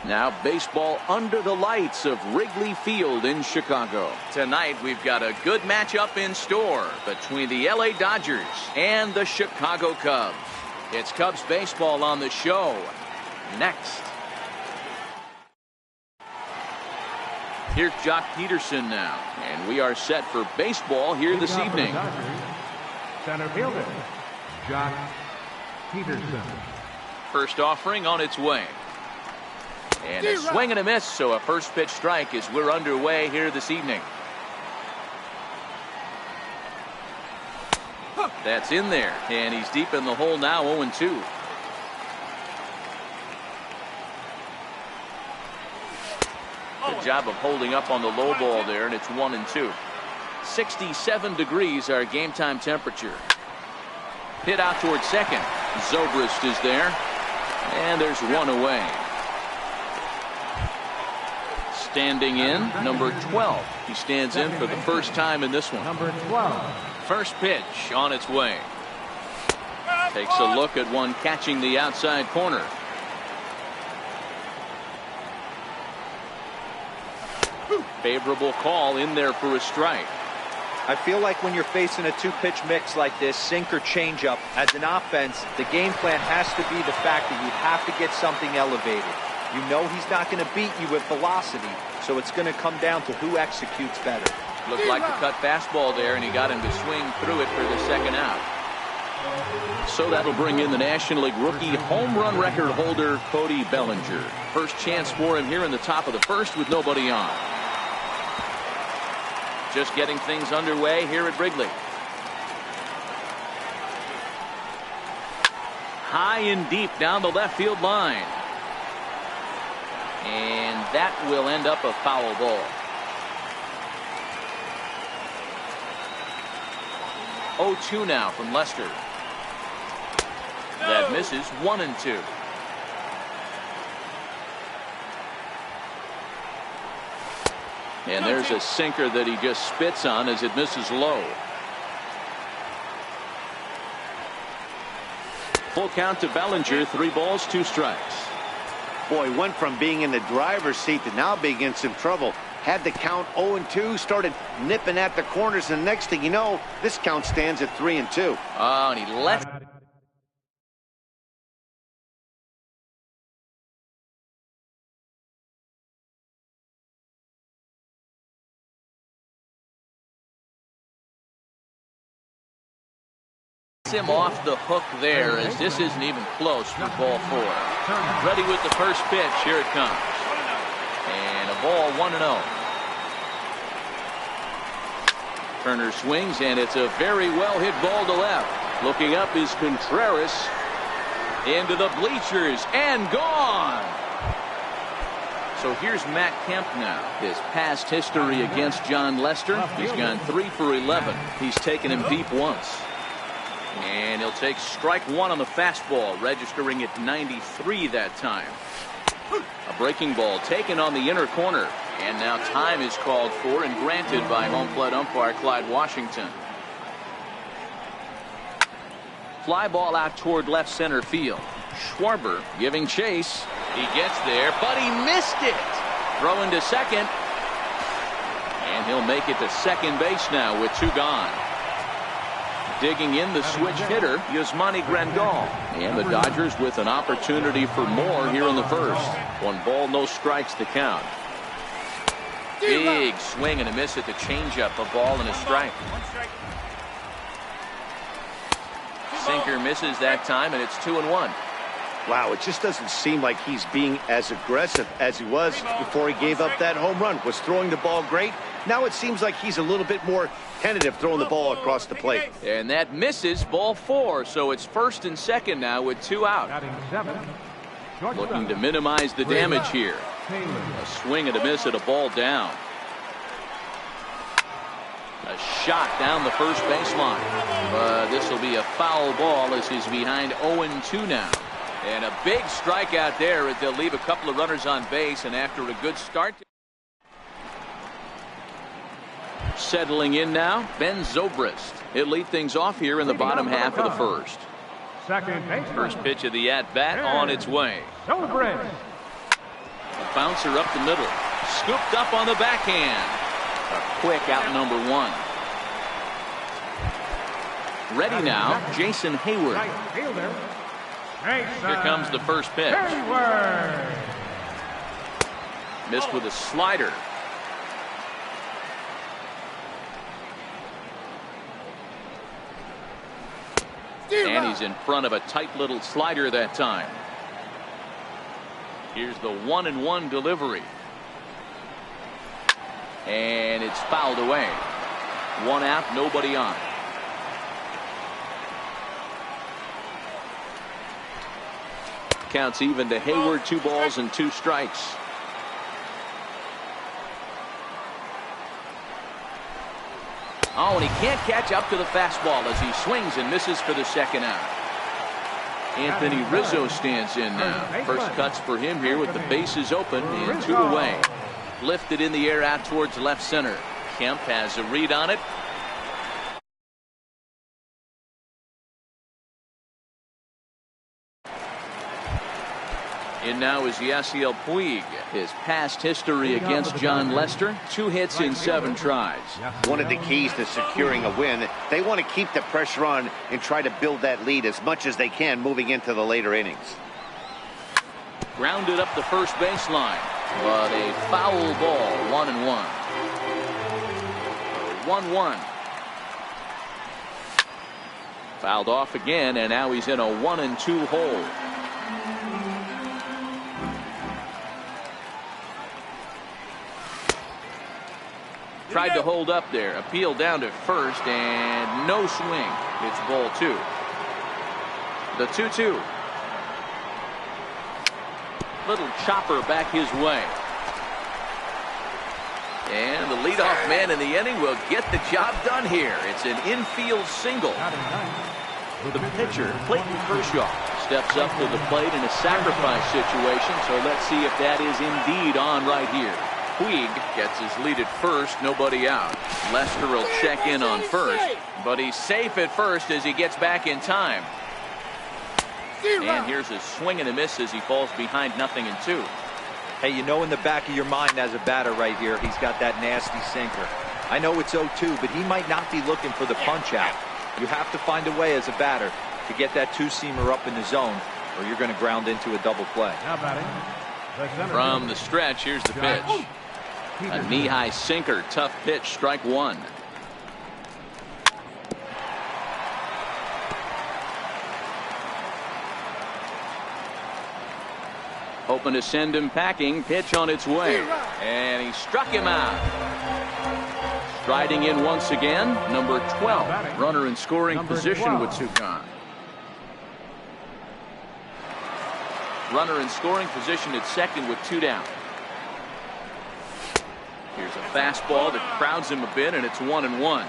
Now baseball under the lights of Wrigley Field in Chicago. Tonight we've got a good matchup in store between the LA Dodgers and the Chicago Cubs. It's Cubs baseball on the show next. Here's Jock Peterson now, and we are set for baseball here this evening. Center fielder, Jock Peterson. First offering on its way. And a swing and a miss, so a first pitch strike as we're underway here this evening. That's in there, and he's deep in the hole now, 0-2. Good job of holding up on the low ball there, and it's 1-2. 67 degrees our game time temperature. Hit out towards second. Zobrist is there, and there's one away. Standing in, number 12. He stands in for the first time in this one. Number 12. First pitch on its way. Takes a look at one catching the outside corner. Favorable call in there for a strike. I feel like when you're facing a two-pitch mix like this, sink or changeup, as an offense, the game plan has to be the fact that you have to get something elevated. You know he's not going to beat you with velocity, so it's going to come down to who executes better. Looked like the cut fastball there, and he got him to swing through it for the second out. So that'll bring in the National League rookie home run record holder, Cody Bellinger. First chance for him here in the top of the first with nobody on. Just getting things underway here at Wrigley. High and deep down the left field line. And that will end up a foul ball. 0-2 now from Lester. That misses, 1-2. And there's a sinker that he just spits on as it misses low. Full count to Bellinger, 3 balls, 2 strikes. Boy, went from being in the driver's seat to now being in some trouble. Had the count 0-2, started nipping at the corners, and the next thing you know, this count stands at 3-2. Oh, and he left. Him off the hook there, as this isn't even close for ball 4. Ready with the first pitch. Here it comes. And a ball, 1-0. Turner swings, and it's a very well hit ball to left. Looking up is Contreras. Into the bleachers and gone. So here's Matt Kemp now. His past history against John Lester. He's gone 3 for 11. He's taken him deep once. And he'll take strike 1 on the fastball, registering at 93 that time. A breaking ball taken on the inner corner. And now time is called for and granted by home plate umpire Clyde Washington. Fly ball out toward left center field. Schwarber giving chase. He gets there, but he missed it. Throw into second. And he'll make it to second base now with 2 gone. Digging in the switch hitter, Yasmani Grandal. And the Dodgers with an opportunity for more here in the first. 1 ball, no strikes to count. Big swing and a miss at the changeup. A ball and a strike. Sinker misses that time, and it's 2-1. Wow, it just doesn't seem like he's being as aggressive as he was before he gave up that home run. Was throwing the ball great. Now it seems like he's a little bit more tentative throwing the ball across the plate. And that misses, ball 4. So it's first and second now with 2 out. Looking to minimize the damage here. A swing and a miss at a ball down. A shot down the first baseline. But this will be a foul ball as he's behind 0-2 now. And a big strikeout there as they'll leave a couple of runners on base, and after a good start. Settling in now, Ben Zobrist. He'll lead things off here in the bottom half of the first. Second baseman. First pitch of the at-bat on its way. Zobrist. Bouncer up the middle. Scooped up on the backhand. A quick out number one. Ready now, Jason Hayward. Here comes the first pitch. Missed with a slider. And he's in front of a tight little slider that time. Here's the 1-1 delivery. And it's fouled away. One out, nobody on. Counts even to Hayward, 2 balls and 2 strikes. Oh, and he can't catch up to the fastball as he swings and misses for the second out. Anthony Rizzo stands in now. First cuts for him here with the bases open and 2 away. Lifted in the air out towards left center. Kemp has a read on it. In now is Yasiel Puig. His past history against John Lester, 2 hits in 7 tries. One of the keys to securing a win, they want to keep the pressure on and try to build that lead as much as they can moving into the later innings. Grounded up the first baseline, but a foul ball. 1-1. 1-1. Fouled off again, and now he's in a 1-2 hole. Tried to hold up there. Appeal down to first, and no swing. It's ball 2. The 2-2. Little chopper back his way. And the leadoff man in the inning will get the job done here. It's an infield single. The pitcher, Clayton Kershaw, steps up to the plate in a sacrifice situation, so let's see if that is indeed on right here. Puig gets his lead at first, nobody out. Lester will check in on first, but he's safe at first as he gets back in time. And here's a swing and a miss as he falls behind 0-2. Hey, you know in the back of your mind as a batter right here, he's got that nasty sinker. I know it's 0-2, but he might not be looking for the punch out. You have to find a way as a batter to get that 2-seamer up in the zone, or you're going to ground into a double play. From the stretch, here's the pitch. A knee-high sinker, tough pitch, strike 1. Hoping to send him packing. Pitch on its way. And he struck him out. Striding in once again, number 12. Runner in scoring position with 2 gone. Runner in scoring position at second with 2 down. Here's a fastball that crowds him a bit, and it's 1-1.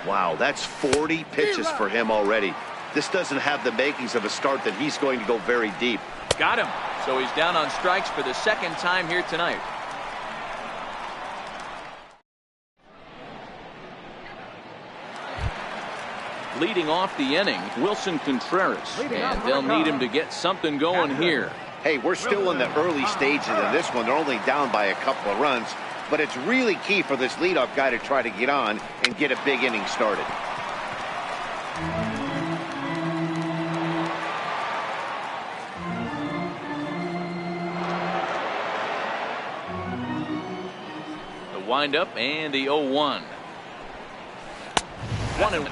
Wow, that's 40 pitches for him already. This doesn't have the makings of a start that he's going to go very deep. Got him. So he's down on strikes for the second time here tonight. Leading off the inning, Wilson Contreras, and they'll need him to get something going here. Hey, we're still in the early stages of this one. They're only down by a couple of runs, but it's really key for this leadoff guy to try to get on and get a big inning started. The windup and the 0-1. 1-1.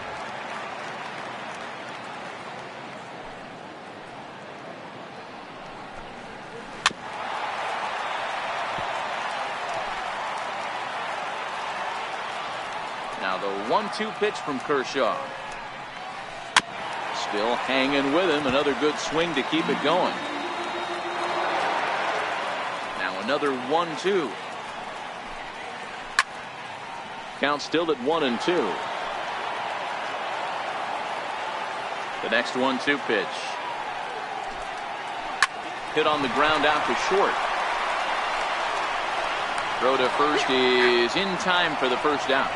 Now the 1-2 pitch from Kershaw. Still hanging with him. Another good swing to keep it going. Now another 1-2. Count still at 1-2. The next 1-2 pitch. Hit on the ground out to short. Throw to first is in time for the first out.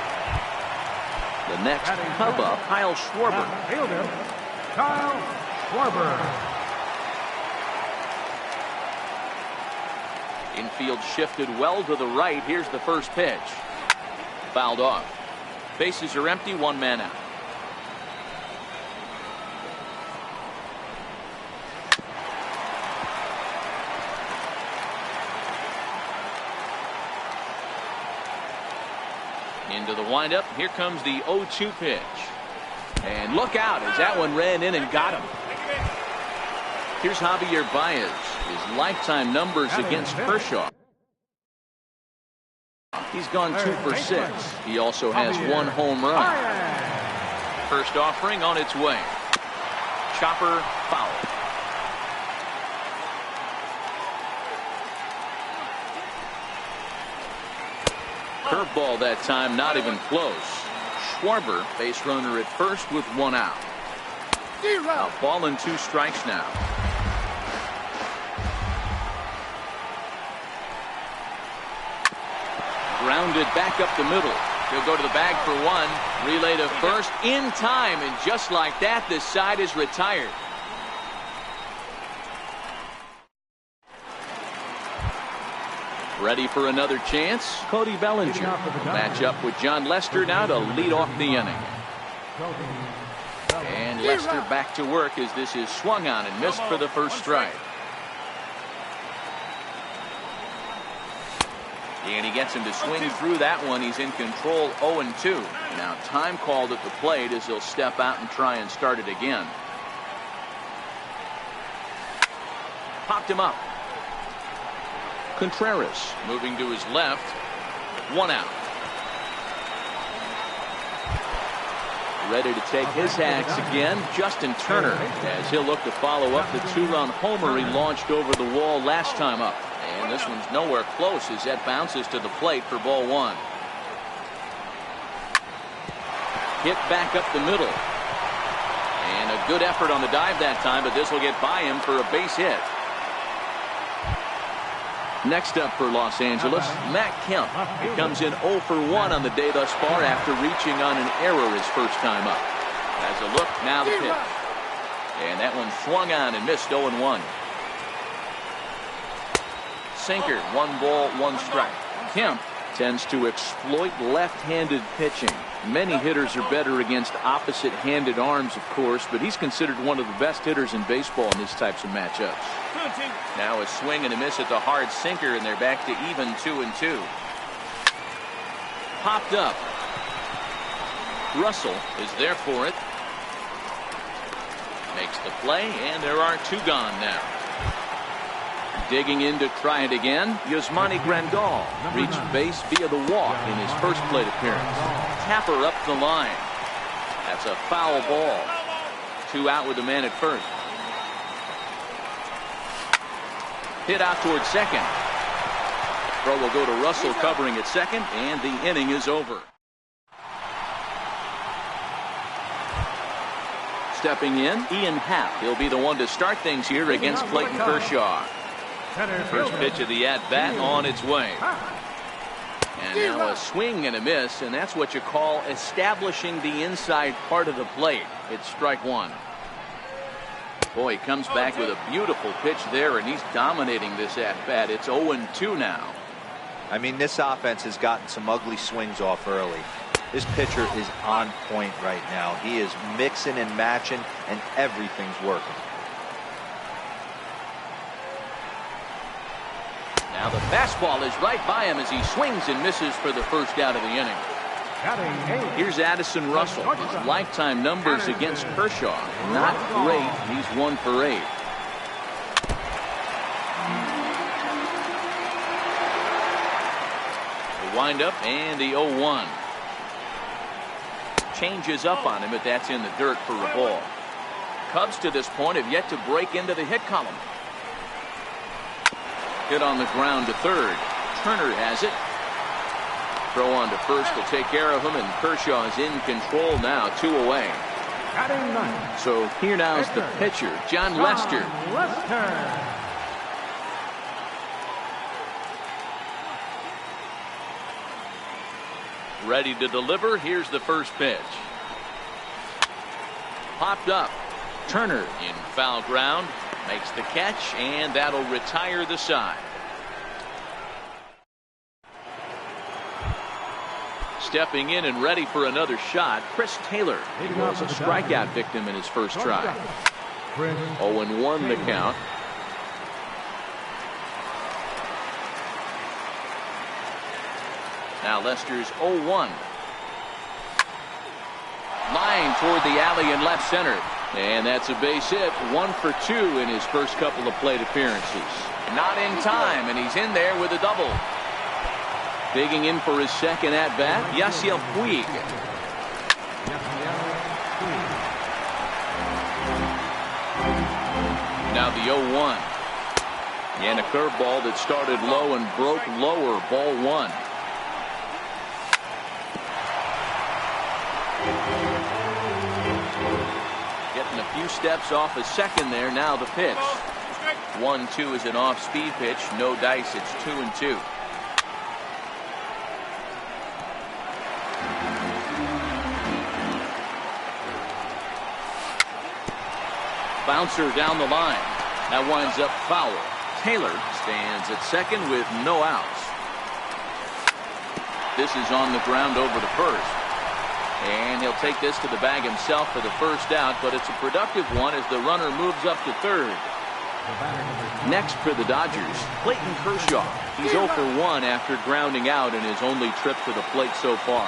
The next Cub up, Kyle Schwarber. Kyle Schwarber. Infield shifted well to the right. Here's the first pitch. Fouled off. Bases are empty, one man out. Into the windup. Here comes the 0-2 pitch. And look out as that one ran in and got him. Here's Javier Baez. His lifetime numbers against Kershaw. He's gone 2 for 6. He also has 1 home run. First offering on its way. Chopper foul. Curveball that time, not even close. Schwarber, base runner at first with 1 out. A ball and 2 strikes now. Grounded back up the middle. He'll go to the bag for 1. Relay to first in time, and just like that, this side is retired. Ready for another chance? Cody Bellinger. Match up with John Lester now to lead off the inning. And Lester back to work as this is swung on and missed for the first strike. And he gets him to swing through that one. He's in control, 0-2. Now time called at the plate as he'll step out and try and start it again. Popped him up. Contreras moving to his left. 1 out. Ready to take his hacks again, Justin Turner, as he'll look to follow up the 2-run homer he launched over the wall last time up. And this one's nowhere close as that bounces to the plate for ball 1. Hit back up the middle. And a good effort on the dive that time, but this will get by him for a base hit. Next up for Los Angeles, Matt Kemp. He comes in 0 for 1 on the day thus far after reaching on an error his first time up. As a look, now the pitch. And that one swung on and missed, 0-1. Sinker, 1 ball, 1 strike. Kemp tends to exploit left-handed pitching. Many hitters are better against opposite-handed arms, of course, but he's considered one of the best hitters in baseball in these types of matchups. Now a swing and a miss at the hard sinker, and they're back to even 2-2. Popped up. Russell is there for it. Makes the play, and there are 2 gone now. Digging in to try it again, Yasmani Grandal reached base via the walk in his first plate appearance. Tapper up the line. That's a foul ball. 2 out with the man at first. Hit out towards second. Throw will go to Russell covering at second, and the inning is over. Stepping in, Ian Happ. He'll be the one to start things here against Clayton Kershaw. First pitch of the at-bat on its way. And now a swing and a miss, and that's what you call establishing the inside part of the plate. It's strike 1. Boy, he comes back with a beautiful pitch there, and he's dominating this at-bat. It's 0-2 now. I mean, this offense has gotten some ugly swings off early. This pitcher is on point right now. He is mixing and matching, and everything's working. Now the fastball is right by him as he swings and misses for the first out of the inning. Here's Addison Russell. His lifetime numbers against Kershaw, not great. He's 1 for 8. The windup and the 0-1. Changes up on him, but that's in the dirt for a ball. Cubs to this point have yet to break into the hit column. Hit on the ground to third. Turner has it. Throw on to first to take care of him, and Kershaw is in control now, 2 away. So here now is the pitcher, John Lester. Ready to deliver. Here's the first pitch. Popped up. Turner in foul ground. Makes the catch, and that'll retire the side. Stepping in and ready for another shot, Chris Taylor. He was a strikeout victim in his first try. 0-1 the count. Now Lester's 0-1. Line toward the alley in left center. And that's a base hit. 1 for 2 in his first couple of plate appearances. Not in time, and he's in there with a double. Digging in for his second at-bat, Yasiel Puig. Now the 0-1. And a curveball that started low and broke lower. Ball 1. Getting a few steps off a second there. Now the pitch. 1-2 is an off-speed pitch. No dice. It's 2-2. Bouncer down the line. That winds up foul. Taylor stands at second with no outs. This is on the ground over to first. And he'll take this to the bag himself for the first out, but it's a productive one as the runner moves up to third. Next for the Dodgers, Clayton Kershaw. He's 0 for 1 after grounding out in his only trip to the plate so far.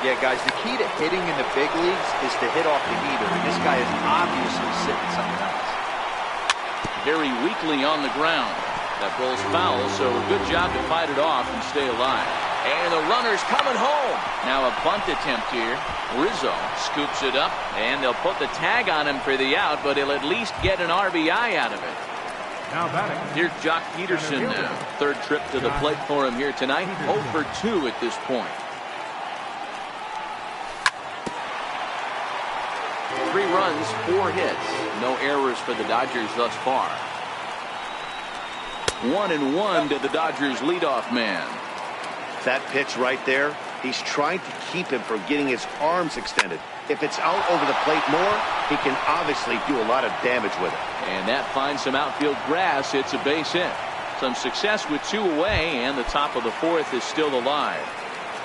Yeah, guys, the key to hitting in the big leagues is to hit off the heater, and this guy is obviously sitting something else. Very weakly on the ground. That ball's foul, so a good job to fight it off and stay alive. And the runner's coming home. Now a bunt attempt here. Rizzo scoops it up, and they'll put the tag on him for the out, but he'll at least get an RBI out of it. Now batting. Here's Jock Peterson now. Third trip to the plate for him here tonight. 0 for 2 at this point. 3 runs, 4 hits. No errors for the Dodgers thus far. 1-1 to the Dodgers leadoff man. That pitch right there, he's trying to keep him from getting his arms extended. If it's out over the plate more, he can obviously do a lot of damage with it. And that finds some outfield grass. It's a base hit. Some success with 2 away, and the top of the 4th is still alive.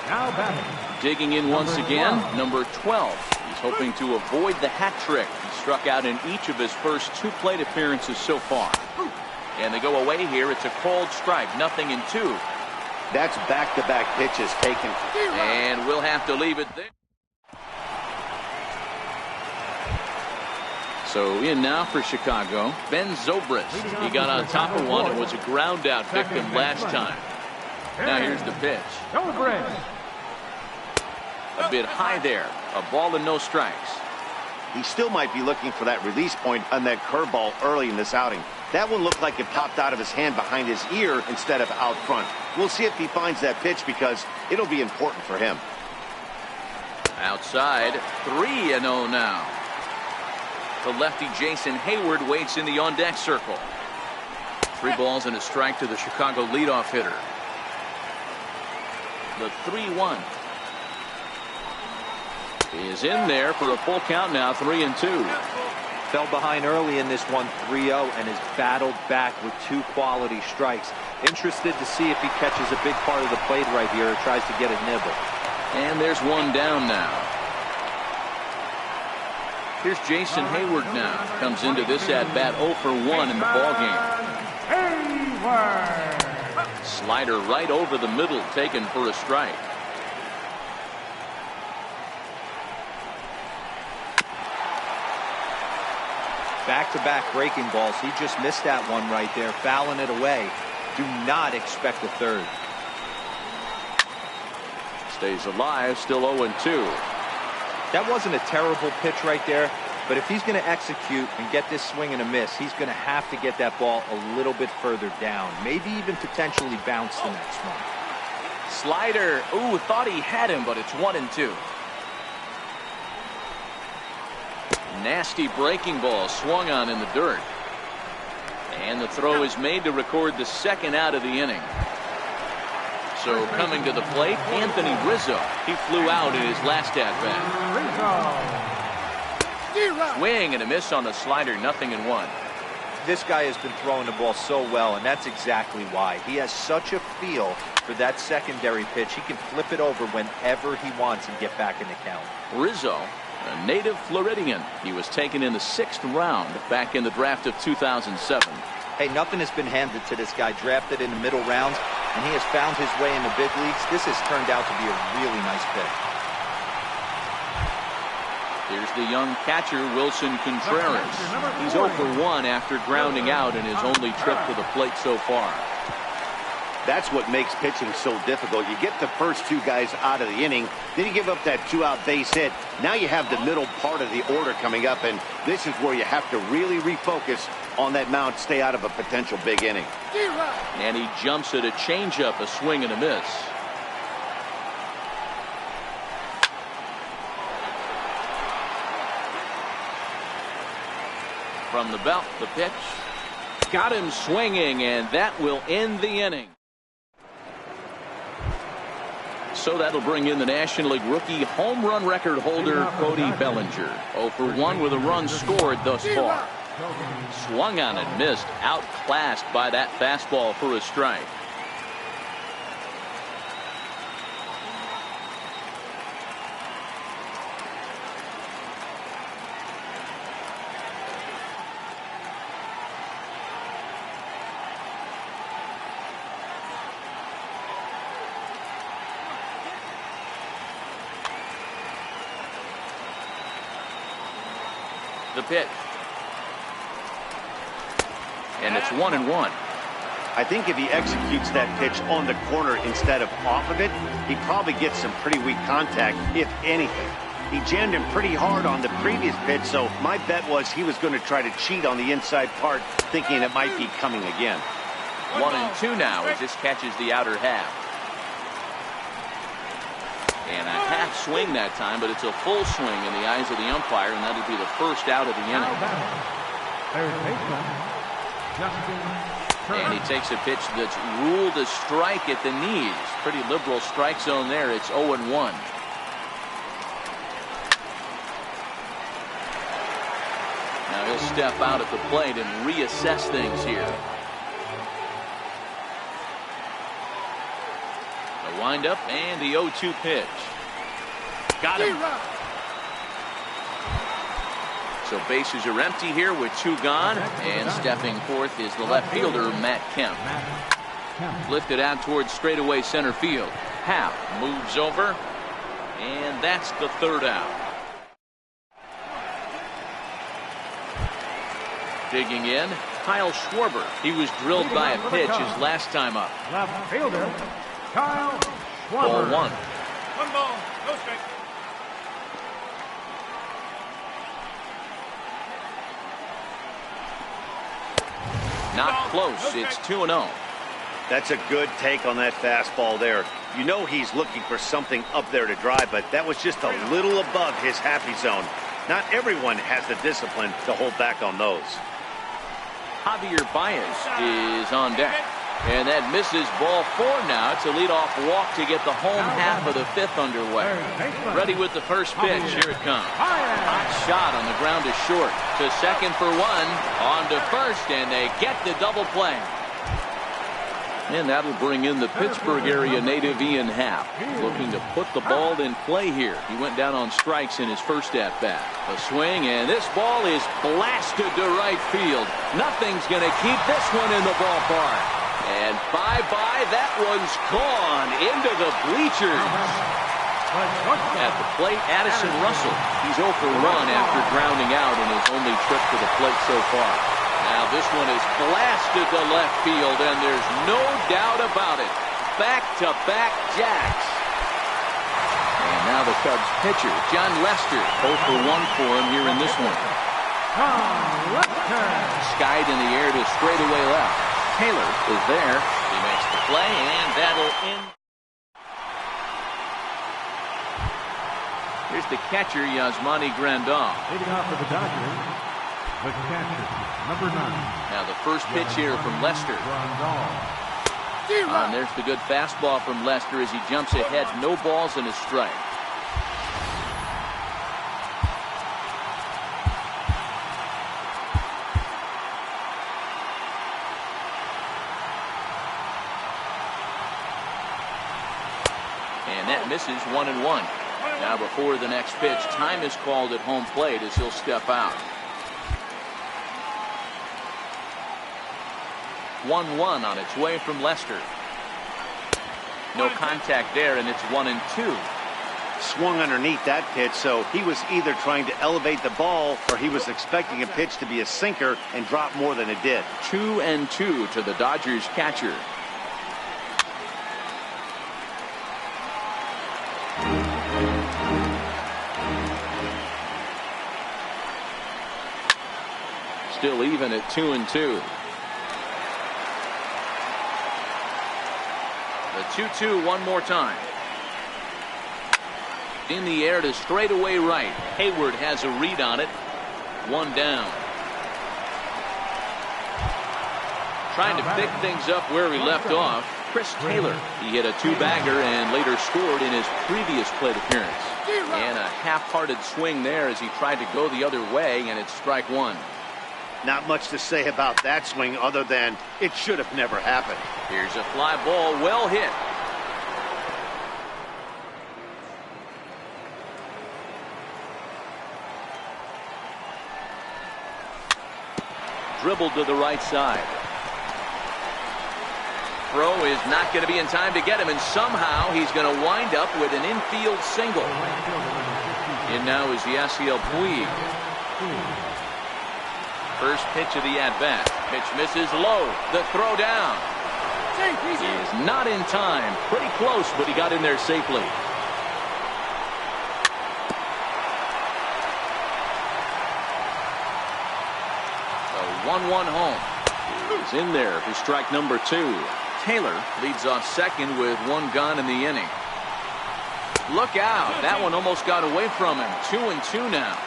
Now batting. Digging in once again, number 12. He's hoping to avoid the hat trick. He struck out in each of his first 2 plate appearances so far. And they go away here. It's a called strike. 0-2. That's back-to-back pitches taken. And we'll have to leave it there. So in now for Chicago, Ben Zobrist. He got on top of one and was a ground out victim last time. Now here's the pitch. A bit high there. A ball and no strikes. He still might be looking for that release point on that curveball early in this outing. That one looked like it popped out of his hand behind his ear instead of out front. We'll see if he finds that pitch because it'll be important for him. Outside, 3-0 now. The lefty Jason Hayward waits in the on-deck circle. 3 balls and a strike to the Chicago leadoff hitter. The 3-1 is in there for a full count now. 3-2. Fell behind early in this one, 3-0, and has battled back with 2 quality strikes. Interested to see if he catches a big part of the plate right here or tries to get a nibble. And there's 1 down now. Here's Jason Hayward now. Comes into this at-bat 0 for 1 in the ballgame. Slider right over the middle, taken for a strike. Back-to-back breaking balls. He just missed that one right there, fouling it away. Do not expect a third. Stays alive, still 0-2. That wasn't a terrible pitch right there, but if he's going to execute and get this swing and a miss, he's going to have to get that ball a little bit further down. Maybe even potentially bounce the next one. Slider. Ooh, thought he had him, but it's 1-2. Nasty breaking ball swung on in the dirt. And the throw is made to record the second out of the inning. So coming to the plate, Anthony Rizzo. He flew out in his last at-bat. Swing and a miss on the slider. 0-1. This guy has been throwing the ball so well, and that's exactly why. He has such a feel for that secondary pitch. He can flip it over whenever he wants and get back in the count. Rizzo, a native Floridian. He was taken in the 6th round back in the draft of 2007. Hey, nothing has been handed to this guy. Drafted in the middle rounds, and he has found his way in the big leagues. This has turned out to be a really nice pick. Here's the young catcher, Wilson Contreras. He's 0 for 1 after grounding out in his only trip to the plate so far. That's what makes pitching so difficult. You get the first 2 guys out of the inning, then you give up that 2-out base hit. Now you have the middle part of the order coming up, and this is where you have to really refocus on that mound, stay out of a potential big inning. And he jumps at a changeup, a swing and a miss. From the belt, the pitch. Got him swinging, and that will end the inning. So that'll bring in the National League rookie home run record holder, Cody Bellinger. 0 for 1 with a run scored thus far. Swung on and missed, outclassed by that fastball for a strike. The pitch. And it's 1-1. I think if he executes that pitch on the corner instead of off of it, he probably gets some pretty weak contact, if anything. He jammed him pretty hard on the previous pitch, so my bet was he was going to try to cheat on the inside part, thinking it might be coming again. 1-2 now as this catches the outer half. And a half swing that time, but it's a full swing in the eyes of the umpire, and that'll be the first out of the inning. And he takes a pitch that's ruled a strike at the knees. Pretty liberal strike zone there. It's 0-1. Now he'll step out at the plate and reassess things here. The windup and the 0-2 pitch. Got him. So bases are empty here with 2 gone, and stepping forth is the left fielder, Matt Kemp. Lifted out towards straightaway center field. Happ moves over, and that's the 3rd out. Digging in, Kyle Schwarber. He was drilled by a pitch his last time up. Left fielder, Kyle Ball Schwarber. 1. 1 ball, no strike. Not close. It's 2-0. That's a good take on that fastball there. You know he's looking for something up there to drive, but that was just a little above his happy zone. Not everyone has the discipline to hold back on those. Javier Baez is on deck. And that misses ball 4 now to lead off walk to get the home half of the 5th underway. Ready with the first pitch. Here it comes. Hot shot on the ground is short. To second for 1. On to first, and they get the double play. And that'll bring in the Pittsburgh area native Ian Happ, looking to put the ball in play here. He went down on strikes in his first at-bat. A swing, and this ball is blasted to right field. Nothing's going to keep this one in the ballpark. And bye-bye, that one's gone into the bleachers. At the plate, Addison Russell. He's 0 for 1 after grounding out in his only trip to the plate so far. Now this one is blasted to left field, and there's no doubt about it. Back-to-back jacks. And now the Cubs pitcher, John Lester, 0 for 1 for him here in this one. Skied in the air to straightaway left. Taylor is there. He makes the play, and that'll end. Here's the catcher, Yasmani Grandal. Leading off for the Dodgers, the catcher, number 9. Now the first pitch here from Lester. And there's the good fastball from Lester as he jumps ahead. No balls and a strike. that misses 1-1. Now before the next pitch, time is called at home plate as he'll step out. 1-1 on its way from Lester. No contact there, and it's 1-2. Swung underneath that pitch, so he was either trying to elevate the ball or he was expecting a pitch to be a sinker and drop more than it did. 2-2 to the Dodgers catcher. Still even at 2-2. The 2-2 one more time. In the air to straightaway right. Hayward has a read on it. One down. Trying to pick things up where he left off. Chris Taylor. He hit a two-bagger and later scored in his previous plate appearance. And a half-hearted swing there as he tried to go the other way, and it's strike one. Not much to say about that swing other than it should have never happened. Here's a fly ball, well hit. Dribbled to the right side. Throw is not going to be in time to get him, and somehow he's going to wind up with an infield single. And now is Yasiel Puig. First pitch of the at-bat. Pitch misses low. The throw down. He is not in time. Pretty close, but he got in there safely. A 1-1 home. He's in there for strike number 2. Taylor leads off second with one gone in the inning. Look out. That one almost got away from him. 2-2 now.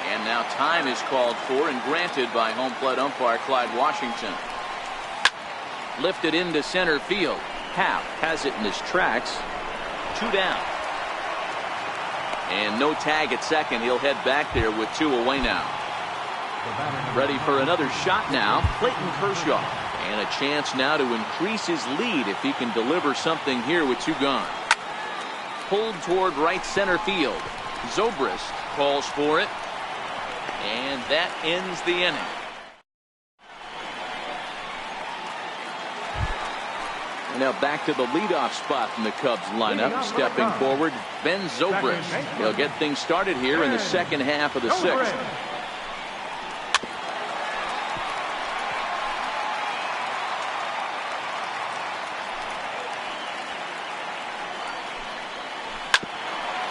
And now time is called for and granted by home plate umpire Clyde Washington. Lifted into center field. Happ has it in his tracks. 2 down. And no tag at second. He'll head back there with 2 away now. Ready for another shot now. Clayton Kershaw. And a chance now to increase his lead if he can deliver something here with 2 gone. Pulled toward right center field. Zobrist calls for it. And that ends the inning. Now back to the leadoff spot in the Cubs lineup. Stepping forward, Ben Zobrist. He'll get things started here in the second half of the 6th.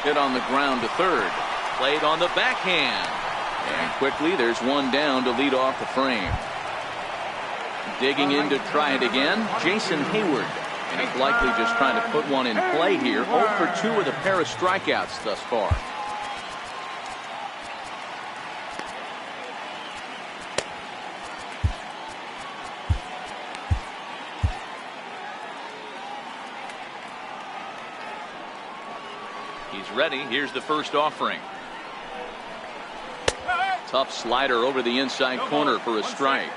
Hit on the ground to third. Played on the backhand. And quickly there's one down to lead off the frame. Digging in to try it again, Jason Hayward. And he's likely just trying to put one in play here. 0 for 2 with a pair of strikeouts thus far. He's ready. Here's the first offering. Tough slider over the inside corner for a strike.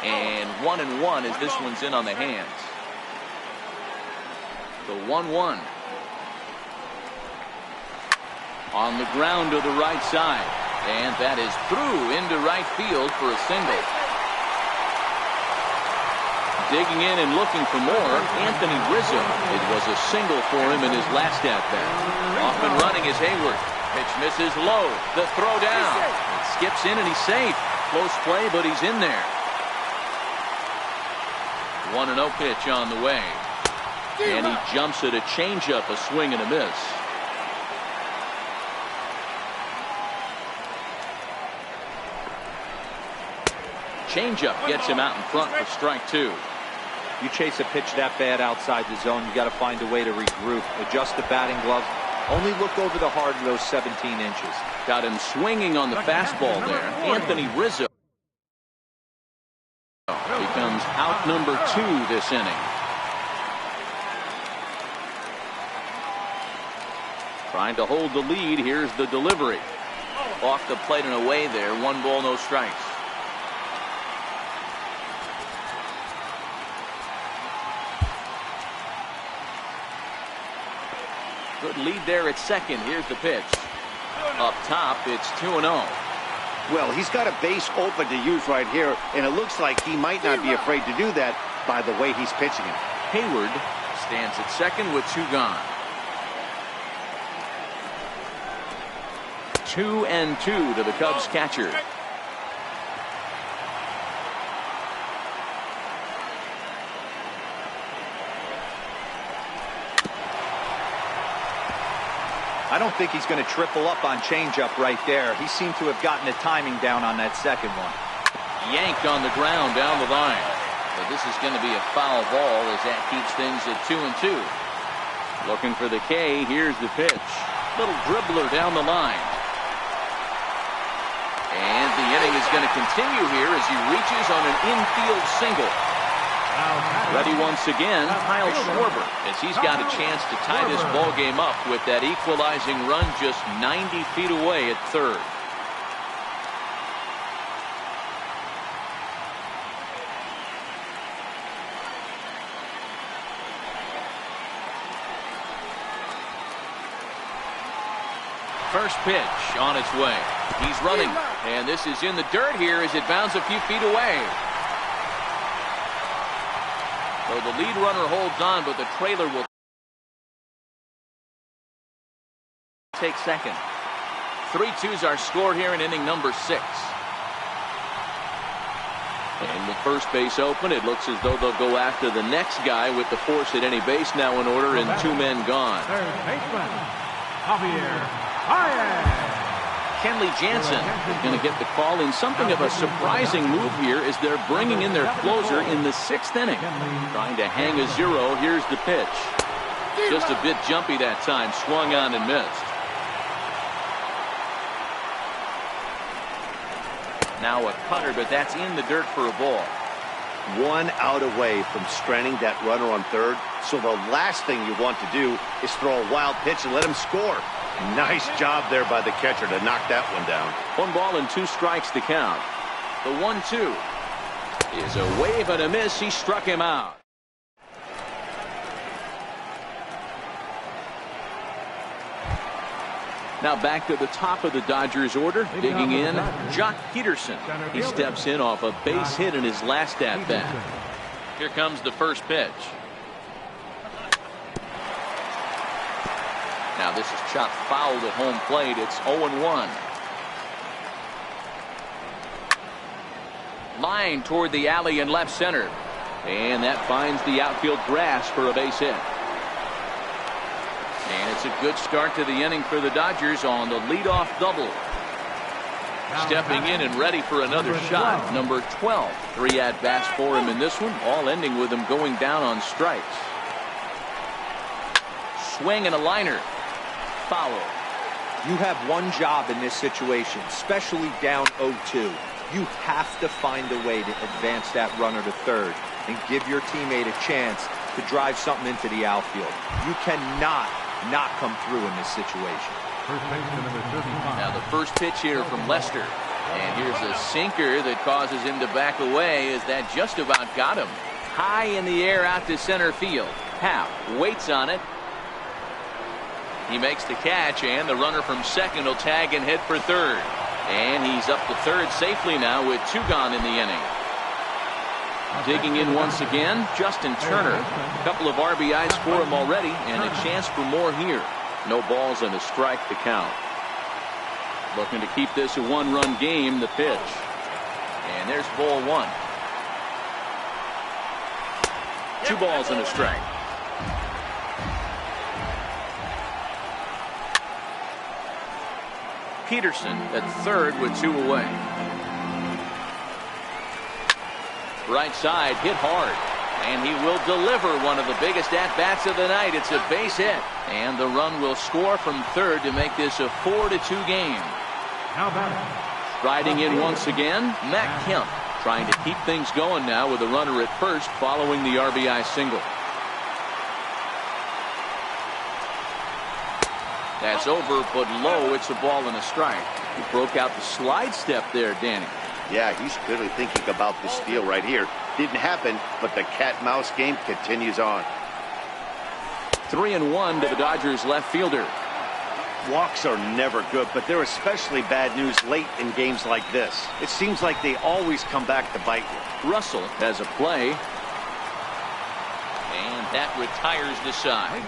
And 1-1 as this one's in on the hands. The 1-1. On the ground to the right side. And that is through into right field for a single. Digging in and looking for more, Anthony Rizzo. It was a single for him in his last at-bat. Off and running is Hayward. Pitch misses low. The throw down. It skips in and he's safe. Close play, but he's in there. 1-0 pitch on the way. And he jumps at a changeup, a swing and a miss. Changeup gets him out in front for strike 2. You chase a pitch that bad outside the zone, you got to find a way to regroup, adjust the batting gloves, only look over the heart of those 17 inches. Got him swinging on the fastball there. Anthony Rizzo becomes out number 2 this inning. Trying to hold the lead. Here's the delivery. Off the plate and away there. 1 ball, no strikes. Good lead there at second. Here's the pitch. Up top, it's 2-0. Well, he's got a base open to use right here, and it looks like he might not be afraid to do that by the way he's pitching it. Hayward stands at second with 2 gone. 2-2 to the Cubs catcher. I don't think he's going to triple up on changeup right there. He seemed to have gotten the timing down on that second one. Yanked on the ground down the line. But this is going to be a foul ball as that keeps things at 2-2. Looking for the K. Here's the pitch. Little dribbler down the line. And the inning is going to continue here as he reaches on an infield single. Ready once again, Kyle Schwarber, as he's got a chance to tie this ball game up with that equalizing run just 90 feet away at third. First pitch on its way. He's running, and this is in the dirt here as it bounds a few feet away. So the lead runner holds on, but the trailer will take second. 3-2's our score here in inning number 6. And with first base open, it looks as though they'll go after the next guy with the force at any base now in order and 2 men gone. Third baseman, Javier Baez. Kenley Jansen is going to get the call in something of a surprising move here as they're bringing in their closer in the 6th inning. Trying to hang a 0. Here's the pitch. Just a bit jumpy that time. Swung on and missed. Now a cutter, but that's in the dirt for a ball. 1 out away from stranding that runner on third. So the last thing you want to do is throw a wild pitch and let him score. Nice job there by the catcher to knock that one down. 1 ball and 2 strikes to count. The 1-2 is a wave and a miss. He struck him out. Now back to the top of the Dodgers order, digging in, Jock Peterson. He steps in off a base hit in his last at bat. Here comes the first pitch. Now this is chopped foul at home plate. It's 0-1. Line toward the alley in left center. And that finds the outfield grass for a base hit. And it's a good start to the inning for the Dodgers on the leadoff double. Stepping in and ready for another shot. Number 12. 3 at-bats for him in this one, all ending with him going down on strikes. Swing and a liner. Foul. You have one job in this situation, especially down 0-2. You have to find a way to advance that runner to third and give your teammate a chance to drive something into the outfield. You cannot not come through in this situation. First baseman number 35. Now the first pitch here from Lester. And here's a sinker that causes him to back away as that just about got him. High in the air out to center field. Happ waits on it. He makes the catch, and the runner from second will tag and head for third. And he's up to third safely now with 2 gone in the inning. Digging in once again, Justin Turner. A couple of RBIs for him already, and a chance for more here. No balls and a strike to count. Looking to keep this a 1-run game, the pitch. And there's ball 1. 2 balls and a strike. Peterson at third with 2 away. Right side hit hard, and he will deliver one of the biggest at-bats of the night. It's a base hit, and the run will score from third to make this a 4-2 game. How about Riding in once again, Matt Kemp trying to keep things going now with a runner at first following the RBI single. That's over, but low. It's a ball and a strike. He broke out the slide step there, Danny. Yeah, he's clearly thinking about the steal right here. Didn't happen, but the cat-mouse game continues on. 3-1 to the Dodgers left fielder. Walks are never good, but they're especially bad news late in games like this. It seems like they always come back to bite you. Russell has a play. And that retires the side.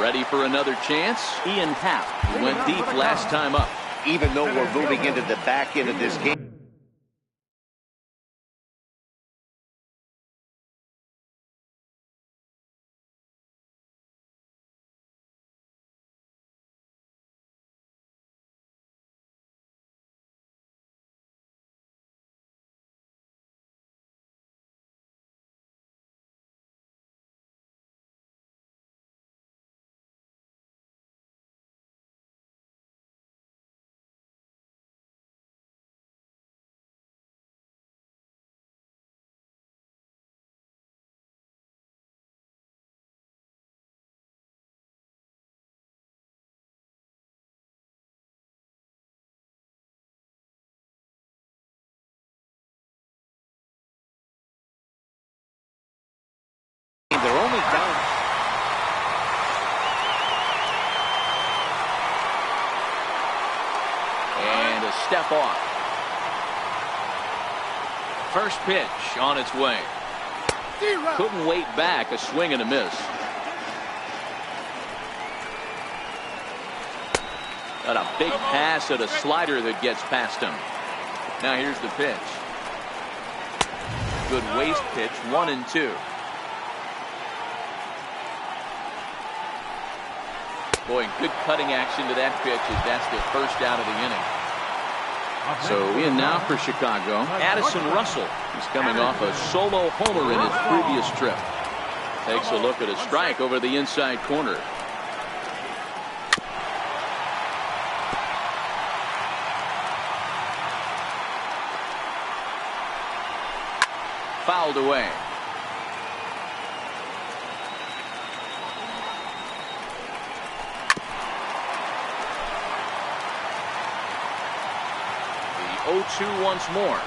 Ready for another chance? Ian Happ went deep last time up. Even though we're moving into the back end of this game. They're only down. And a step off. First pitch on its way. Couldn't wait back. A swing and a miss. Got a big pass at a slider that gets past him. Now here's the pitch. Good waist pitch. 1-2. Boy, good cutting action to that pitch as that's the first out of the inning. So in now for Chicago, Addison Russell. He's coming off a solo homer in his previous trip. Takes a look at a strike over the inside corner. Fouled away. The 0-2 once more.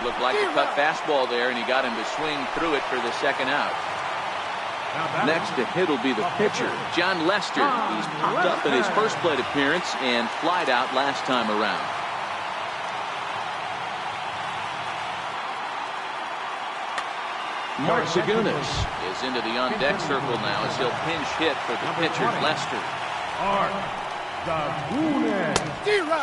Looked like a cut fastball there, and he got him to swing through it for the second out. Next to hit will be the pitcher, John Lester. He's popped up in his first plate appearance and flied out last time around. Mark Zagunis is into the on-deck circle now as he'll pinch hit for the pitcher, Lester.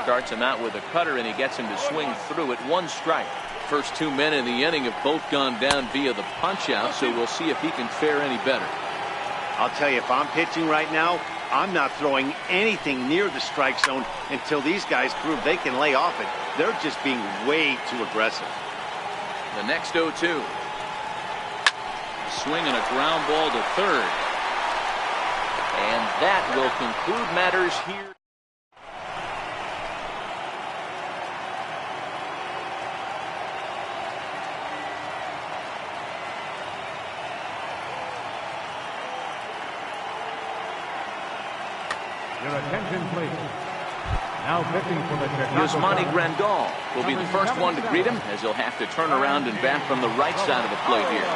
Starts him out with a cutter, and he gets him to swing through it. One strike. First 2 men in the inning have both gone down via the punch-out, so we'll see if he can fare any better. I'll tell you, if I'm pitching right now, I'm not throwing anything near the strike zone until these guys prove they can lay off it. They're just being way too aggressive. The next 0-2. Swing and a ground ball to third. And that will conclude matters here. Your attention, please. Now pitching for the Chicago Yasmani Cubs. Grandal will be the first one to greet him, as he'll have to turn around and bat from the right side of the plate here.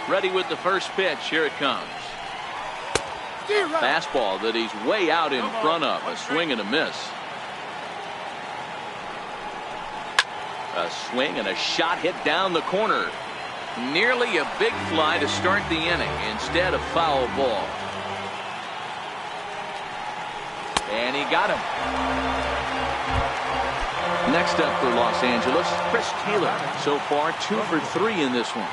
Ready with the first pitch. Here it comes. Fastball that he's way out in front of. A swing and a miss. A swing and a shot hit down the corner. Nearly a big fly to start the inning. Instead, a foul ball. And he got him. Next up for Los Angeles, Chris Taylor. So far, 2 for 3 in this one.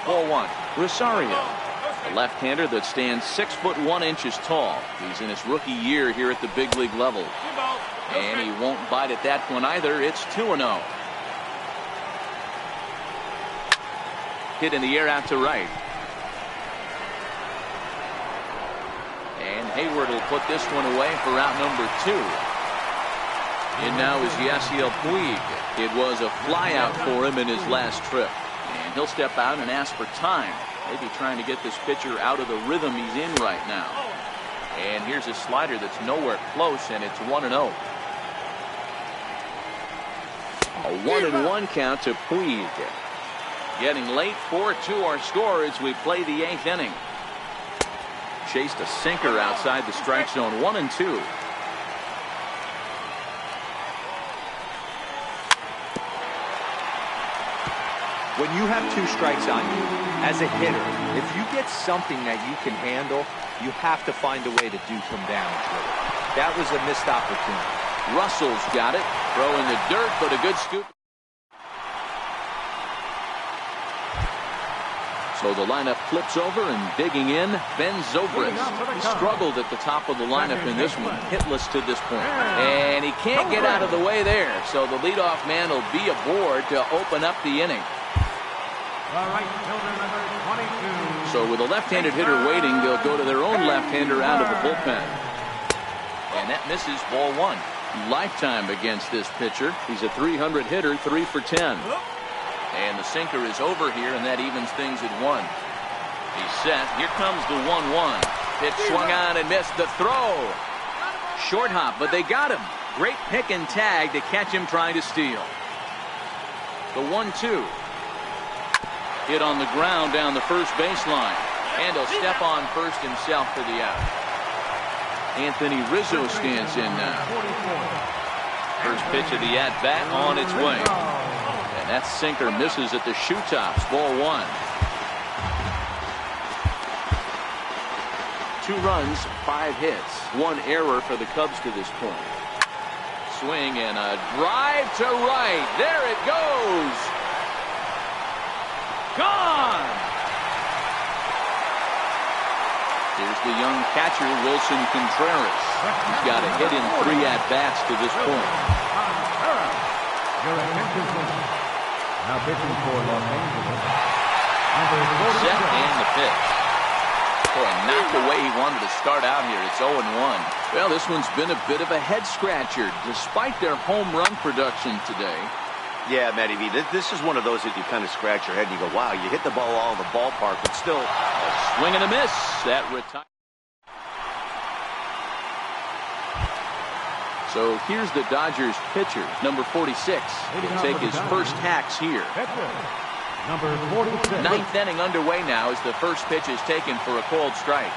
Ball 1. Rosario, a left-hander that stands 6'1" tall. He's in his rookie year here at the big league level. And he won't bite at that one either. It's 2-0. Hit in the air out to right. And Hayward will put this one away for out number 2. And now is Yasiel Puig. It was a flyout for him in his last trip. And he'll step out and ask for time. Maybe trying to get this pitcher out of the rhythm he's in right now. And here's a slider that's nowhere close, and it's 1-0. A 1-1 count to Puig. Getting late, 4-2 our score as we play the 8th inning. Chased a sinker outside the strike zone, 1-2. When you have 2 strikes on you, as a hitter, if you get something that you can handle, you have to find a way to do some damage with it. That was a missed opportunity. Russell's got it. Throw in the dirt, but a good scoop. So the lineup flips over and digging in, Ben Zobrist. He struggled at the top of the lineup in this one, hitless to this point. And he can't get out of the way there, so the leadoff man will be aboard to open up the inning. So with a left-handed hitter waiting, they'll go to their own left-hander out of the bullpen. And that misses, ball 1. Lifetime against this pitcher. He's a 300 hitter, 3 for 10. And the sinker is over here, and that evens things at 1. He's set. Here comes the 1-1. Pitch swung on and missed. The throw. Short hop, but they got him. Great pick and tag to catch him trying to steal. The 1-2. Hit on the ground down the first baseline. And he'll step on first himself for the out. Anthony Rizzo stands in now. First pitch of the at-bat on its way. And that sinker misses at the shoe tops. Ball 1. 2 runs, 5 hits. 1 error for the Cubs to this point. Swing and a drive to right. There it goes. Gone. Here's the young catcher, Wilson Contreras. He's got a hit in 3 at-bats to this point. Now pitching for Los Angeles. Set and the pitch. Boy, not the way he wanted to start out here. It's 0-1. Well, this one's been a bit of a head-scratcher, despite their home run production today. Yeah, Matty V, this is one of those that you kind of scratch your head and you go, wow, you hit the ball all in the ballpark, but still. A swing and a miss. That retires. So here's the Dodgers pitcher, number 46. He'll take his first hacks here. Number 46. 9th inning underway now as the first pitch is taken for a called strike.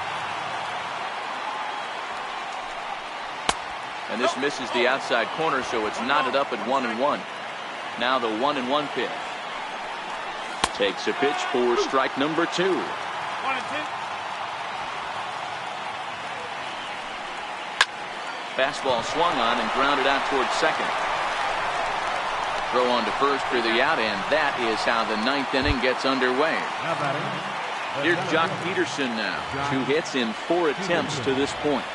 And this misses the outside corner, so it's knotted up at 1-1. Now the 1-1 pitch. Takes a pitch for strike number 2. 1-2. Fastball swung on and grounded out towards second. Throw on to first for the out, and that is how the 9th inning gets underway. Here's Jock Peterson now. 2 hits in 4 attempts to this point.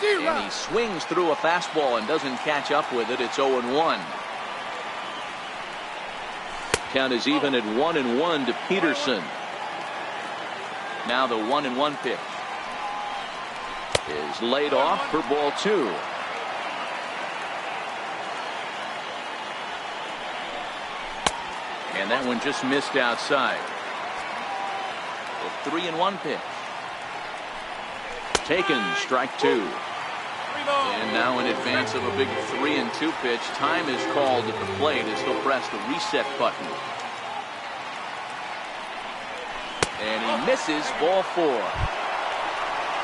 And he swings through a fastball and doesn't catch up with it. It's 0-1. Count is even at 1-1 to Peterson. Now the 1-1 pitch is laid off for ball 2. And that one just missed outside. The 3-1 pitch. Taken, strike 2. And now in advance of a big 3-2 pitch, time is called at the plate as he'll press the reset button. And he misses, ball 4.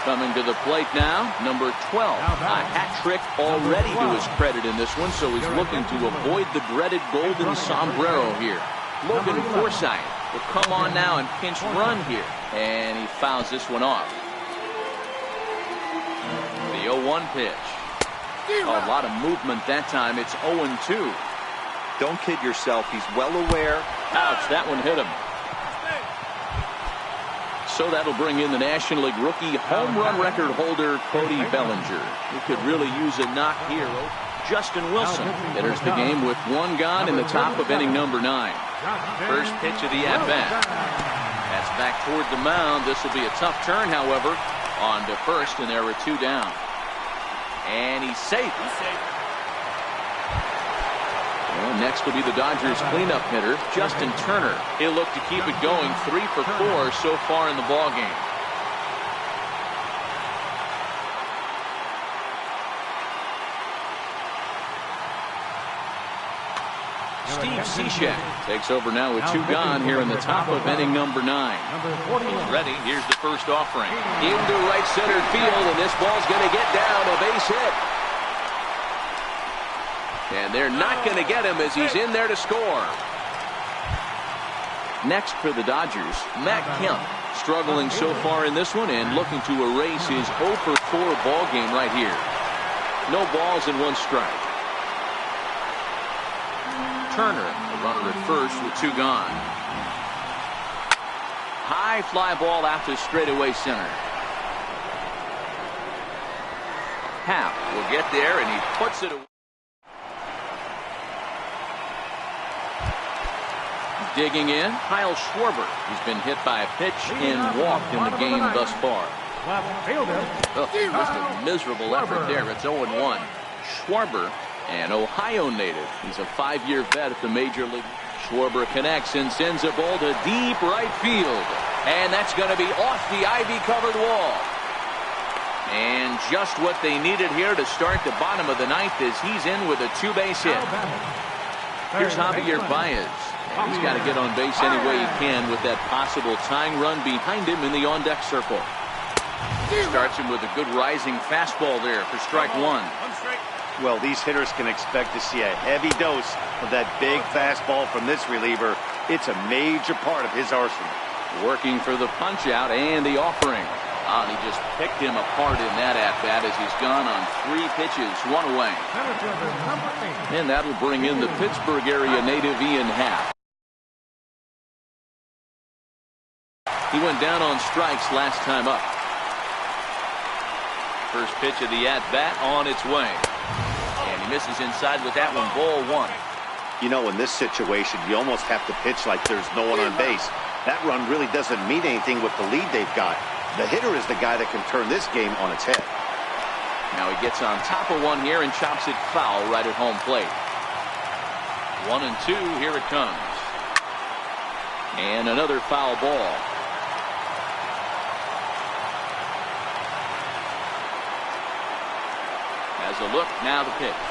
Coming to the plate now, number 12. A hat trick already to his credit in this one, so he's looking to avoid the dreaded golden sombrero here. Logan Forsythe will come on now and pinch run here. And he fouls this one off. The 0-1 pitch. A lot of movement that time. It's 0-2. Don't kid yourself. He's well aware. Ouch, that one hit him. So that'll bring in the National League rookie home run record holder Cody Bellinger. He could really use a knock here. Justin Wilson enters the game with 1 gone in the top of inning number 9. First pitch of the at-bat. That's back toward the mound. This will be a tough turn, however, on to first, and there are 2 down. And he's safe. Well, next will be the Dodgers cleanup hitter, Justin Turner. He'll look to keep it going, 3 for 4 so far in the ballgame. Steve Cishek takes over now with 2 gone here in the top of inning number 9. Ready, here's the first offering. Into right center field, and this ball's going to get down, a base hit. And they're not going to get him as he's in there to score. Next for the Dodgers, Matt Kemp, struggling so far in this one and looking to erase his 0 for 4 ball game right here. No balls and 1 strike. Turner, the runner at first with 2 gone. High fly ball out to straightaway center. Happ will get there, and he puts it away. Digging in, Kyle Schwarber. He's been hit by a pitch and walked in the game thus far. Just a miserable effort there. It's 0-1. Schwarber, an Ohio native. He's a 5-year vet at the major league. Schwarber connects and sends a ball to deep right field. And that's going to be off the ivy-covered wall. And just what they needed here to start the bottom of the 9th as he's in with a 2-base hit. Here's Javier Baez. And he's got to get on base any way he can with that possible tying run behind him in the on-deck circle. Starts him with a good rising fastball there for strike 1. Well, these hitters can expect to see a heavy dose of that big fastball from this reliever. It's a major part of his arsenal. Working for the punch-out and the offering. He just picked him apart in that at-bat as he's gone on 3 pitches, 1 away. And that'll bring in the Pittsburgh area native Ian Happ. He went down on strikes last time up. First pitch of the at-bat on its way. And he misses inside with that one, ball 1. You know, in this situation, you almost have to pitch like there's no one on base. That run really doesn't mean anything with the lead they've got. The hitter is the guy that can turn this game on its head. Now he gets on top of one here and chops it foul right at home plate. 1-2, here it comes. And another foul ball. Has a look, now the pitch.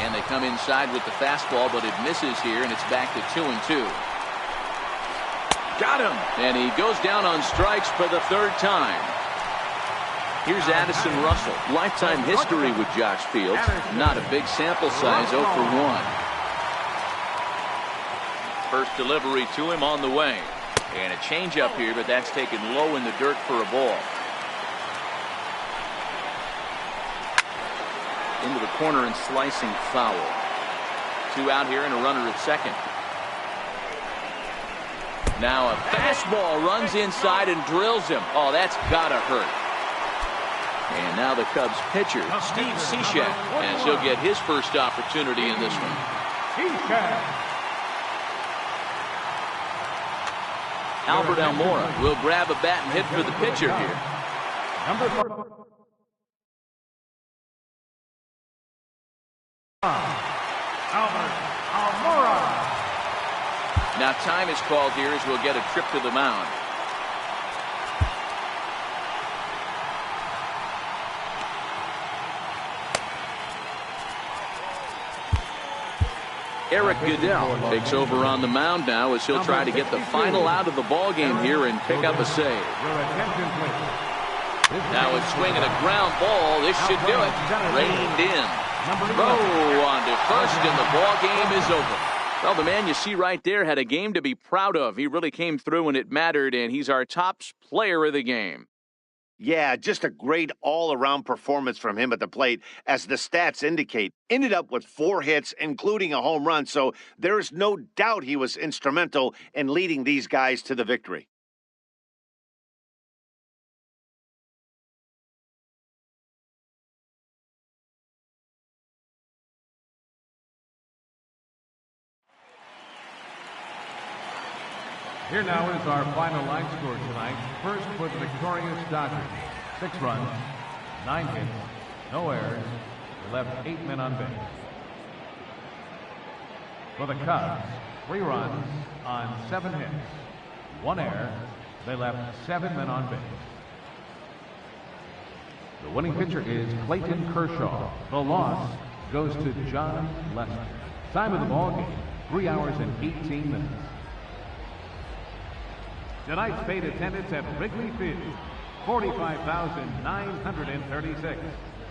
And they come inside with the fastball, but it misses here, and it's back to 2-2. Got him! And he goes down on strikes for the 3rd time. Here's Addison Russell. Lifetime history with Josh Fields. Not a big sample size, 0 for 1. First delivery to him on the way. And a changeup here, but that's taken low in the dirt for a ball. Into the corner and slicing foul. 2 out here and a runner at second. Now a fastball runs inside and drills him. Oh, that's gotta hurt. And now the Cubs pitcher, Steve Cishek, as he'll get his first opportunity in this one. Albert Almora will grab a bat and hit for the pitcher here. Number 4. Albert Almora. Now time is called here as we'll get a trip to the mound. Eric Goodell takes over on the mound now as he'll try to get the final out of the ball game here and pick up a save. Now a swing and a ground ball. This should do it. Reined in. Throw on to first and the ball game is over. Well, the man you see right there had a game to be proud of. He really came through when it mattered, and he's our top player of the game. Yeah, just a great all-around performance from him at the plate, as the stats indicate. Ended up with 4 hits, including a home run, so there's no doubt he was instrumental in leading these guys to the victory. Here now is our final line score tonight. First for the victorious Dodgers, 6 runs, 9 hits, No errors. They left 8 men on base. For the Cubs, 3 runs on 7 hits. 1 error. They left 7 men on base. The winning pitcher is Clayton Kershaw. The loss goes to John Lester. Time of the ball game, 3 hours and 18 minutes. Tonight's paid attendance at Wrigley Field, 45,936.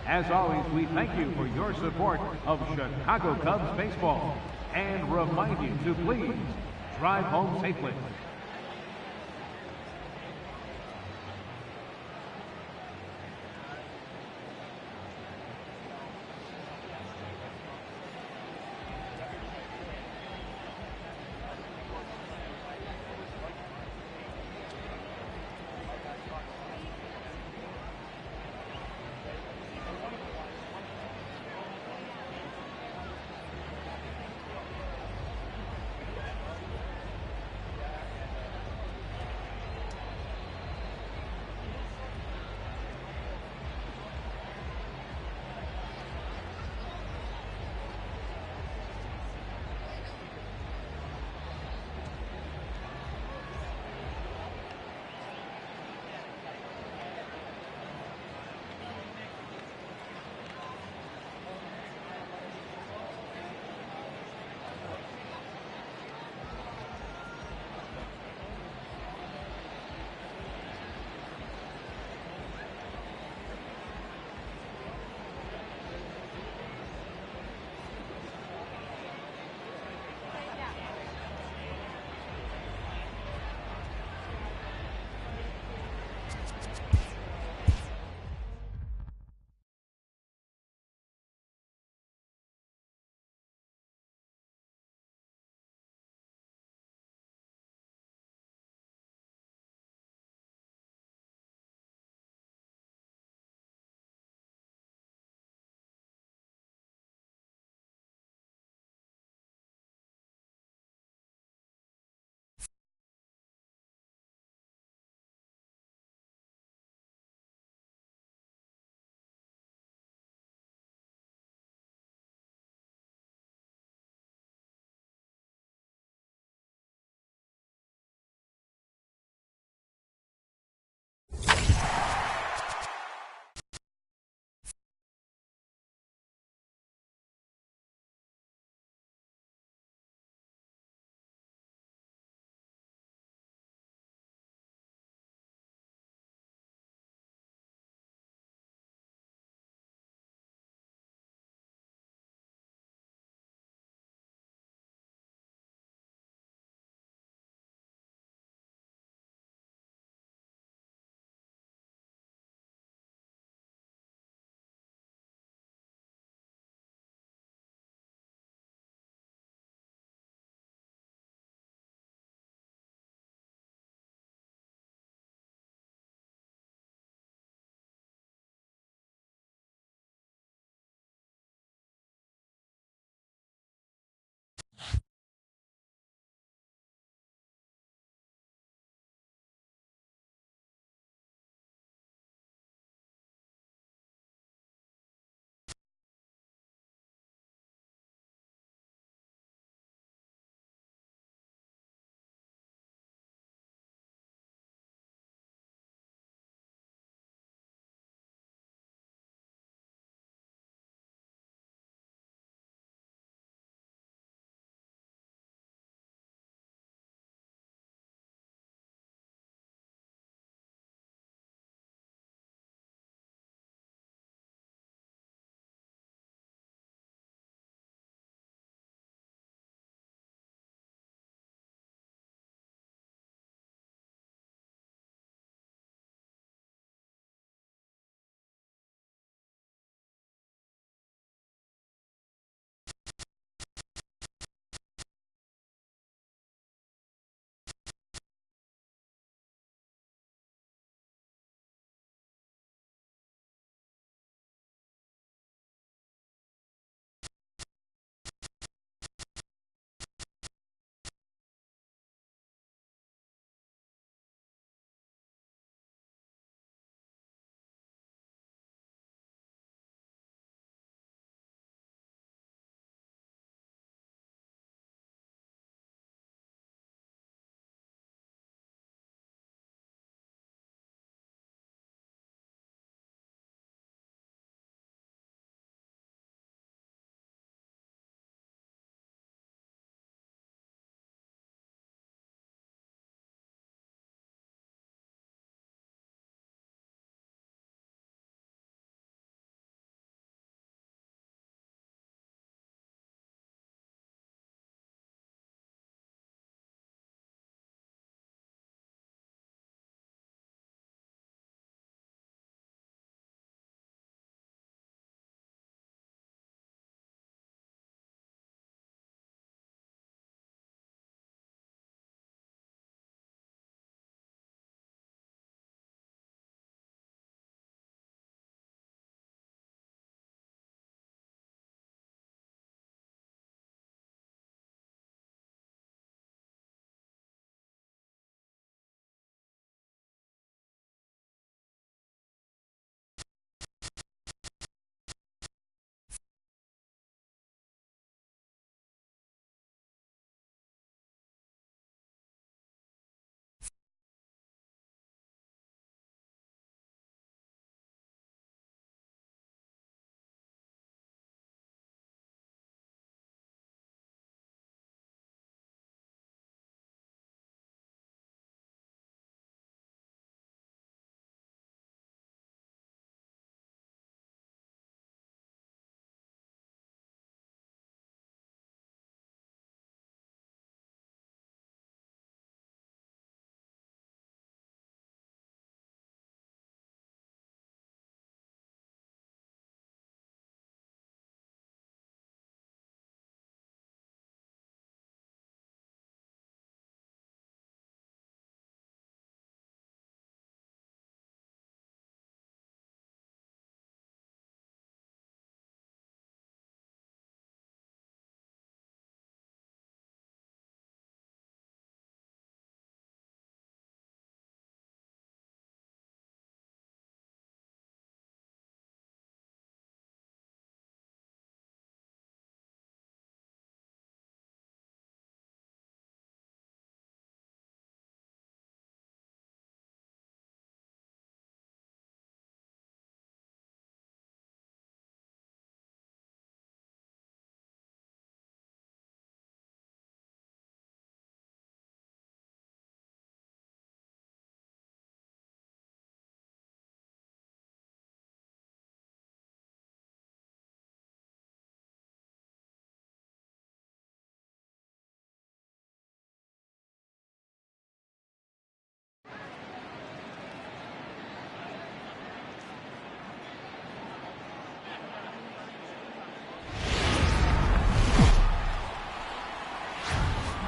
As always, we thank you for your support of Chicago Cubs baseball and remind you to please drive home safely.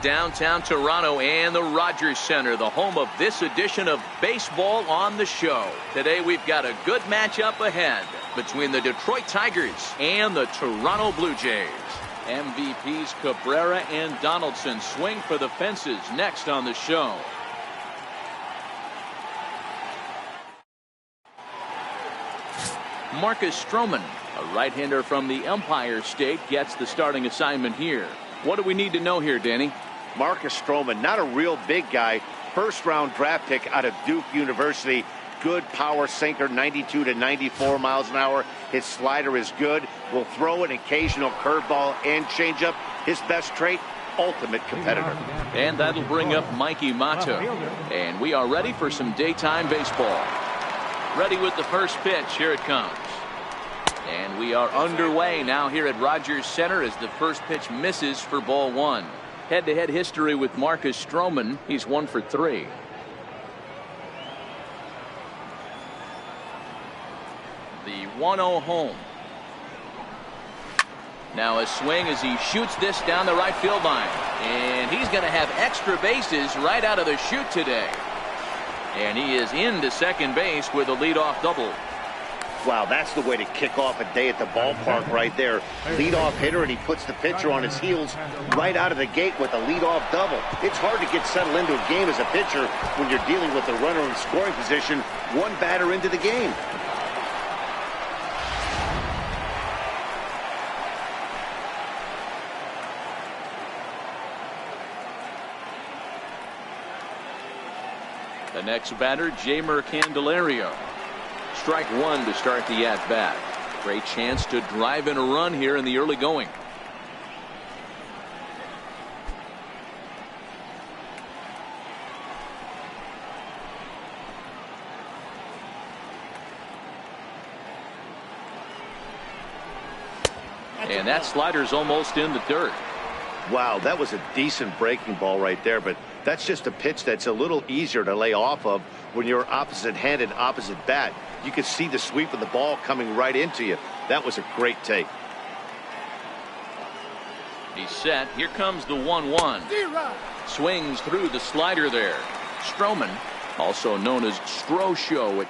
downtown Toronto and the Rogers Center, the home of this edition of Baseball on the Show. Today we've got a good matchup ahead between the Detroit Tigers and the Toronto Blue Jays. MVPs Cabrera and Donaldson swing for the fences next on the show. Marcus Stroman, a right-hander from the Empire State, gets the starting assignment here. What do we need to know here, Danny? Marcus Stroman, not a real big guy. First-round draft pick out of Duke University. Good power sinker, 92 to 94 miles an hour. His slider is good. Will throw an occasional curveball and changeup. His best trait, ultimate competitor. And that'll bring up Mikey Mato. And we are ready for some daytime baseball. Ready with the first pitch. Here it comes. And we are underway now here at Rogers Center as the first pitch misses for ball one. Head-to-head history with Marcus Stroman. He's 1 for 3. The 1-0 home. Now a swing as he shoots this down the right field line. And he's going to have extra bases right out of the chute today. And he is into second base with a leadoff double. Wow, that's the way to kick off a day at the ballpark right there. Leadoff hitter, and he puts the pitcher on his heels right out of the gate with a leadoff double. It's hard to get settled into a game as a pitcher when you're dealing with a runner in scoring position one batter into the game. The next batter, Jeimer Candelario. Strike one to start the at-bat. Great chance to drive in a run here in the early going. And that slider's almost in the dirt. Wow, that was a decent breaking ball right there, but that's just a pitch that's a little easier to lay off of when you're opposite-handed, opposite bat. You can see the sweep of the ball coming right into you. That was a great take. He's set. Here comes the 1-1. Swings through the slider there. Stroman, also known as Strosho at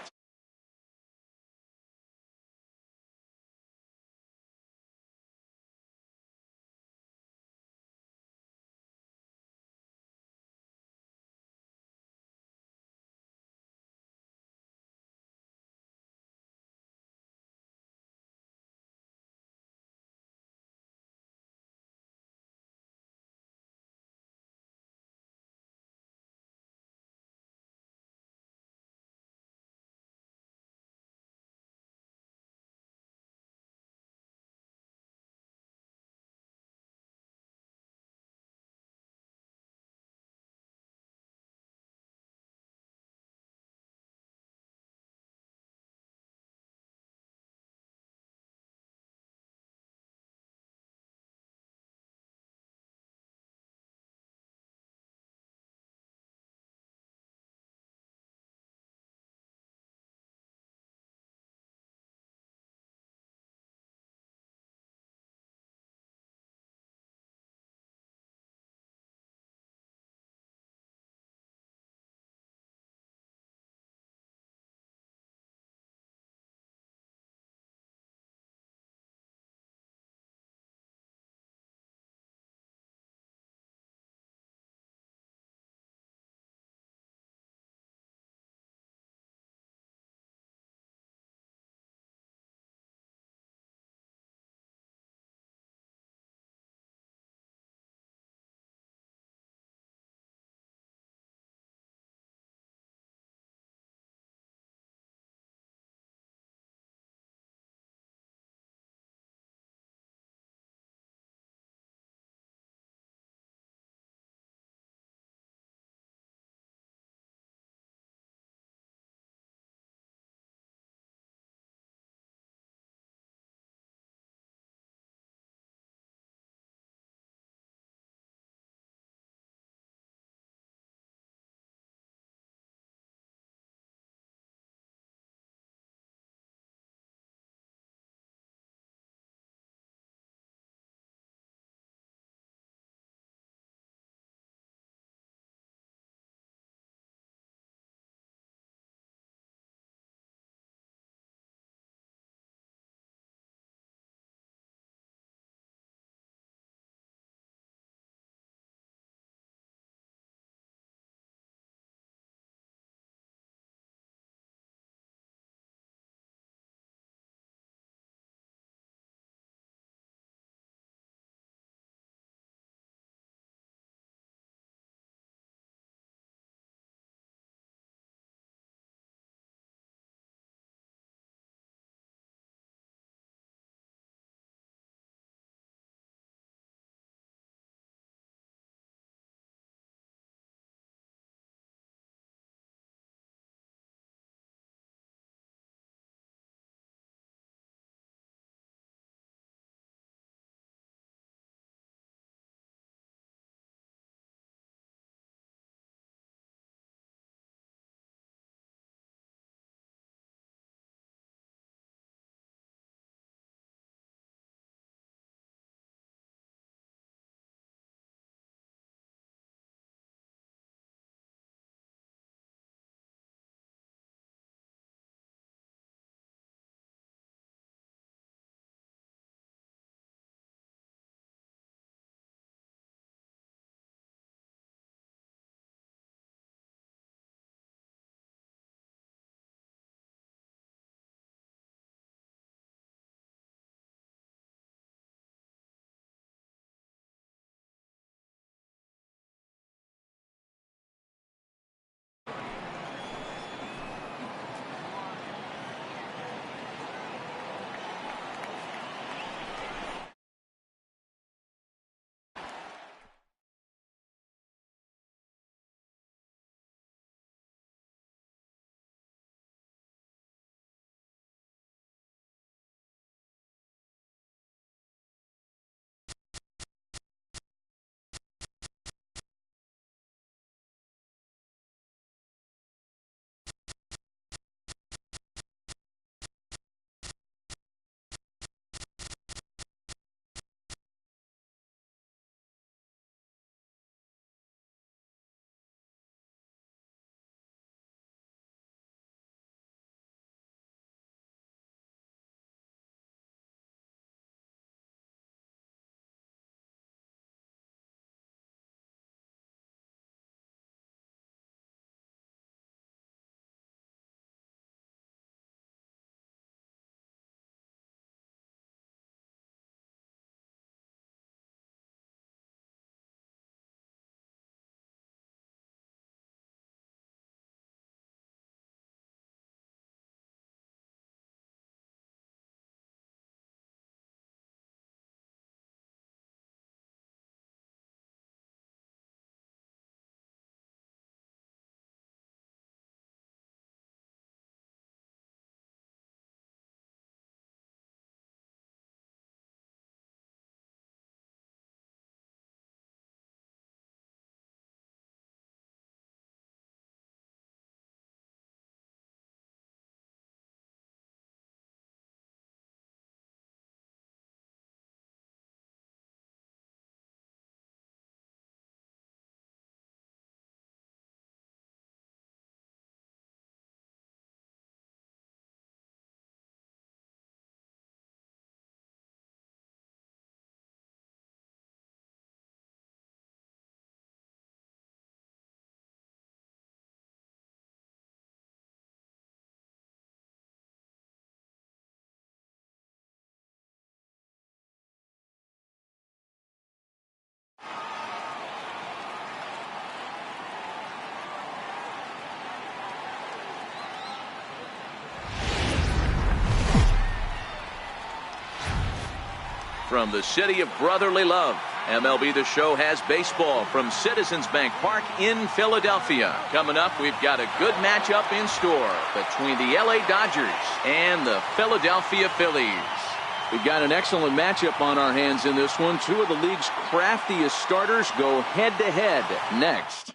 from the city of brotherly love. MLB The Show has baseball from Citizens Bank Park in Philadelphia. Coming up, we've got a good matchup in store between the LA Dodgers and the Philadelphia Phillies. We've got an excellent matchup on our hands in this one. Two of the league's craftiest starters go head-to-head next.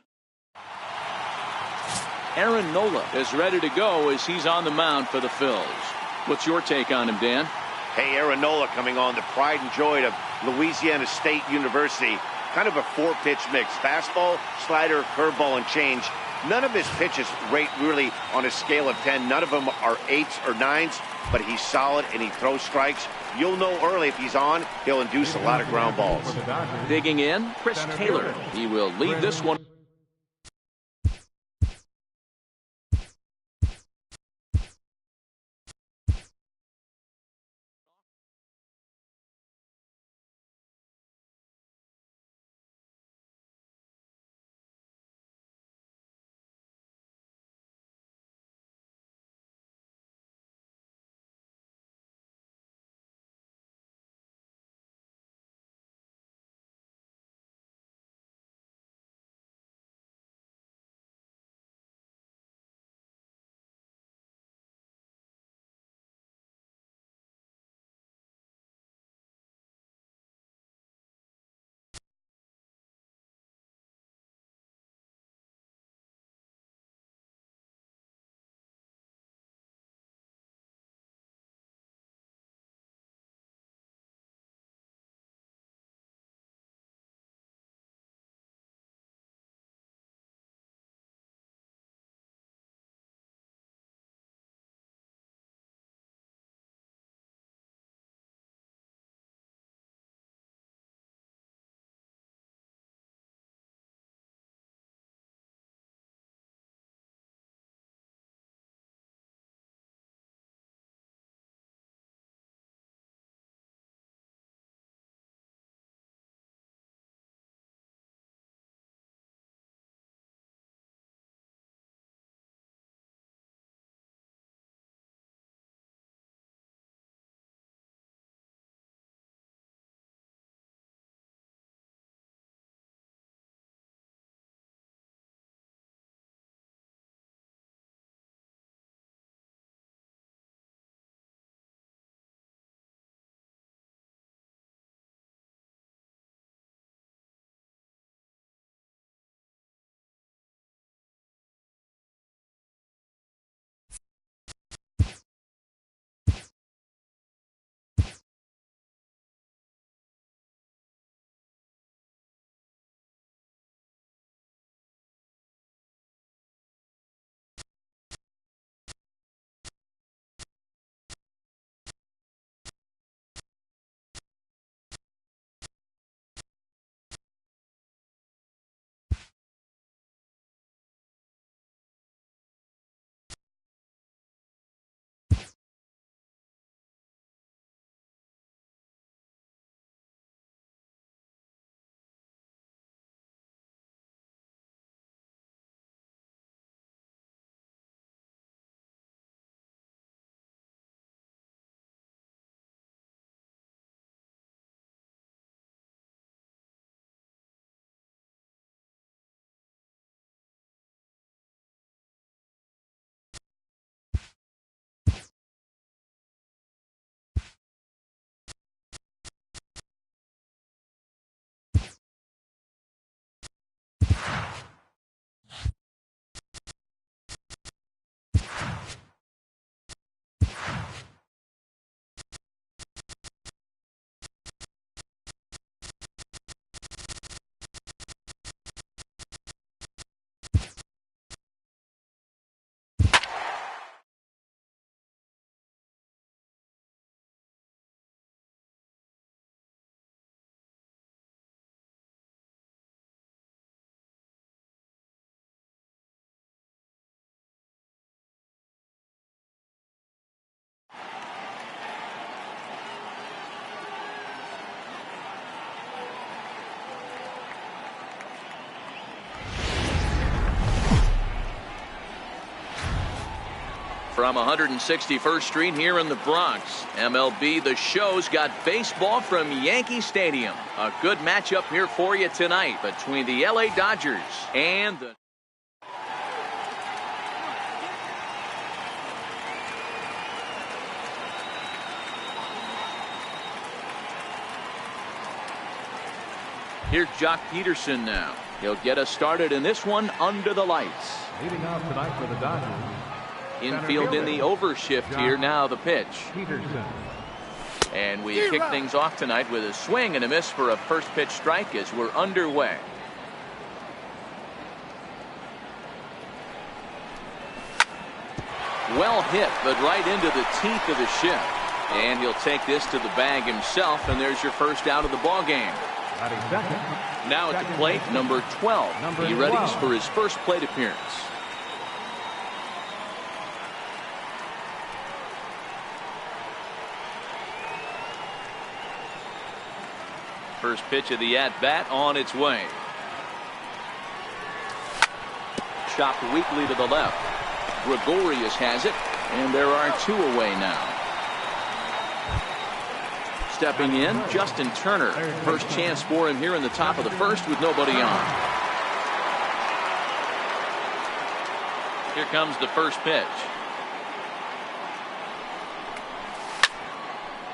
Aaron Nola is ready to go as he's on the mound for the Phils. What's your take on him, Dan? Hey, Aaron Nola coming on, the pride and joy of Louisiana State University. Kind of a four-pitch mix. Fastball, slider, curveball, and change. None of his pitches rate really on a scale of 10. None of them are 8s or 9s, but he's solid and he throws strikes. You'll know early if he's on, he'll induce a lot of ground balls. Digging in, Chris Taylor. He will lead this one. From 161st Street here in the Bronx, MLB The Show's got baseball from Yankee Stadium. A good matchup here for you tonight between the LA Dodgers and the... Here's Jock Peterson now. He'll get us started in this one under the lights. Leading off tonight for the Dodgers. Infield in the overshift here. Now the pitch. Peterson. And we kick things off tonight with a swing and a miss for a first pitch strike as we're underway. Well hit, but right into the teeth of the shift. And he'll take this to the bag himself, and there's your first out of the ball game. Now at the plate, number 12. He readies for his first plate appearance. First pitch of the at-bat on its way. Chopped weakly to the left. Gregorius has it, and there are two away now. Stepping in, Justin Turner. First chance for him here in the top of the first with nobody on. Here comes the first pitch.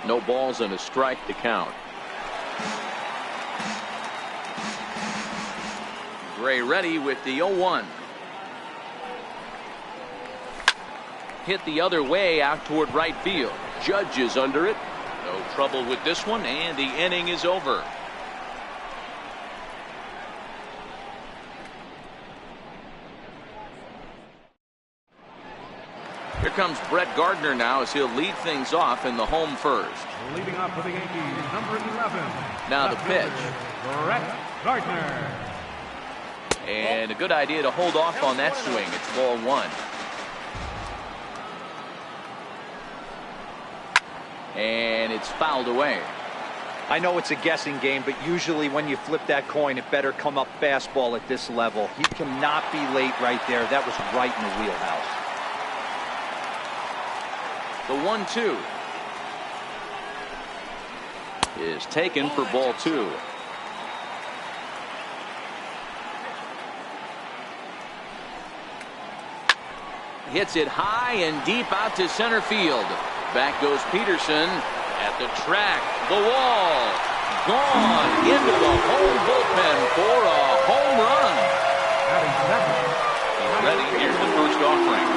No balls and a strike to count. Gray ready with the 0-1. Hit the other way out toward right field. Judge is under it. No trouble with this one, and the inning is over. Here comes Brett Gardner now as he'll lead things off in the home first. Leading off for the Yankees, number 11. Now the pitch. Brett Gardner. And a good idea to hold off on that swing. It's ball one. And it's fouled away. I know it's a guessing game, but usually when you flip that coin, it better come up fastball at this level. He cannot be late right there. That was right in the wheelhouse. The 1-2 is taken for ball two. Hits it high and deep out to center field. Back goes Peterson at the track. The wall. Gone into the home bullpen for a home run. He's ready. Here's the first offering.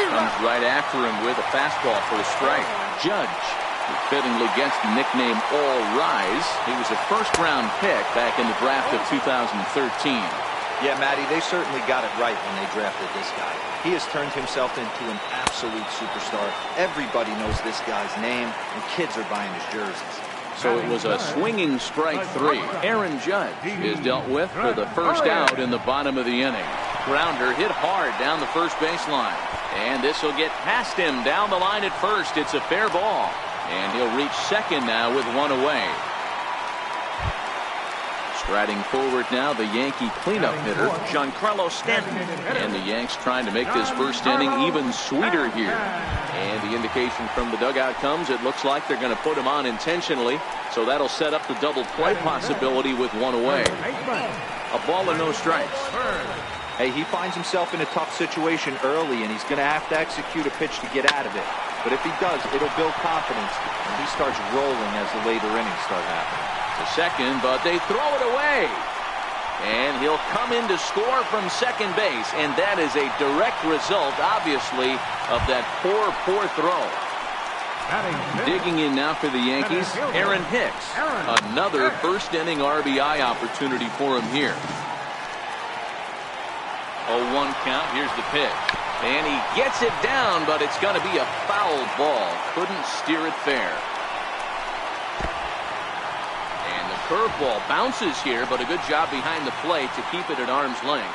Comes right after him with a fastball for a strike. Judge, who fittingly gets the nickname All Rise. He was a first-round pick back in the draft of 2013. Yeah, Matty, they certainly got it right when they drafted this guy. He has turned himself into an absolute superstar. Everybody knows this guy's name, and kids are buying his jerseys. So it was a swinging strike three. Aaron Judge is dealt with for the first out in the bottom of the inning. Grounder hit hard down the first baseline. And this will get past him down the line at first. It's a fair ball. And he'll reach second now with one away. Striding forward now, the Yankee cleanup hitter, Giancarlo Stanton. And the Yanks trying to make this first inning even sweeter here. And the indication from the dugout comes, it looks like they're going to put him on intentionally. So that'll set up the double play possibility with one away. A ball and no strikes. Hey, he finds himself in a tough situation early, and he's going to have to execute a pitch to get out of it. But if he does, it'll build confidence, and he starts rolling as the later innings start happening. To second, but they throw it away. And he'll come in to score from second base, and that is a direct result, obviously, of that poor throw. Digging in now for the Yankees, Aaron Hicks. Another first-inning RBI opportunity for him here. 0-1 count. Here's the pitch. And he gets it down, but it's going to be a foul ball. Couldn't steer it fair. And the curveball bounces here, but a good job behind the plate to keep it at arm's length.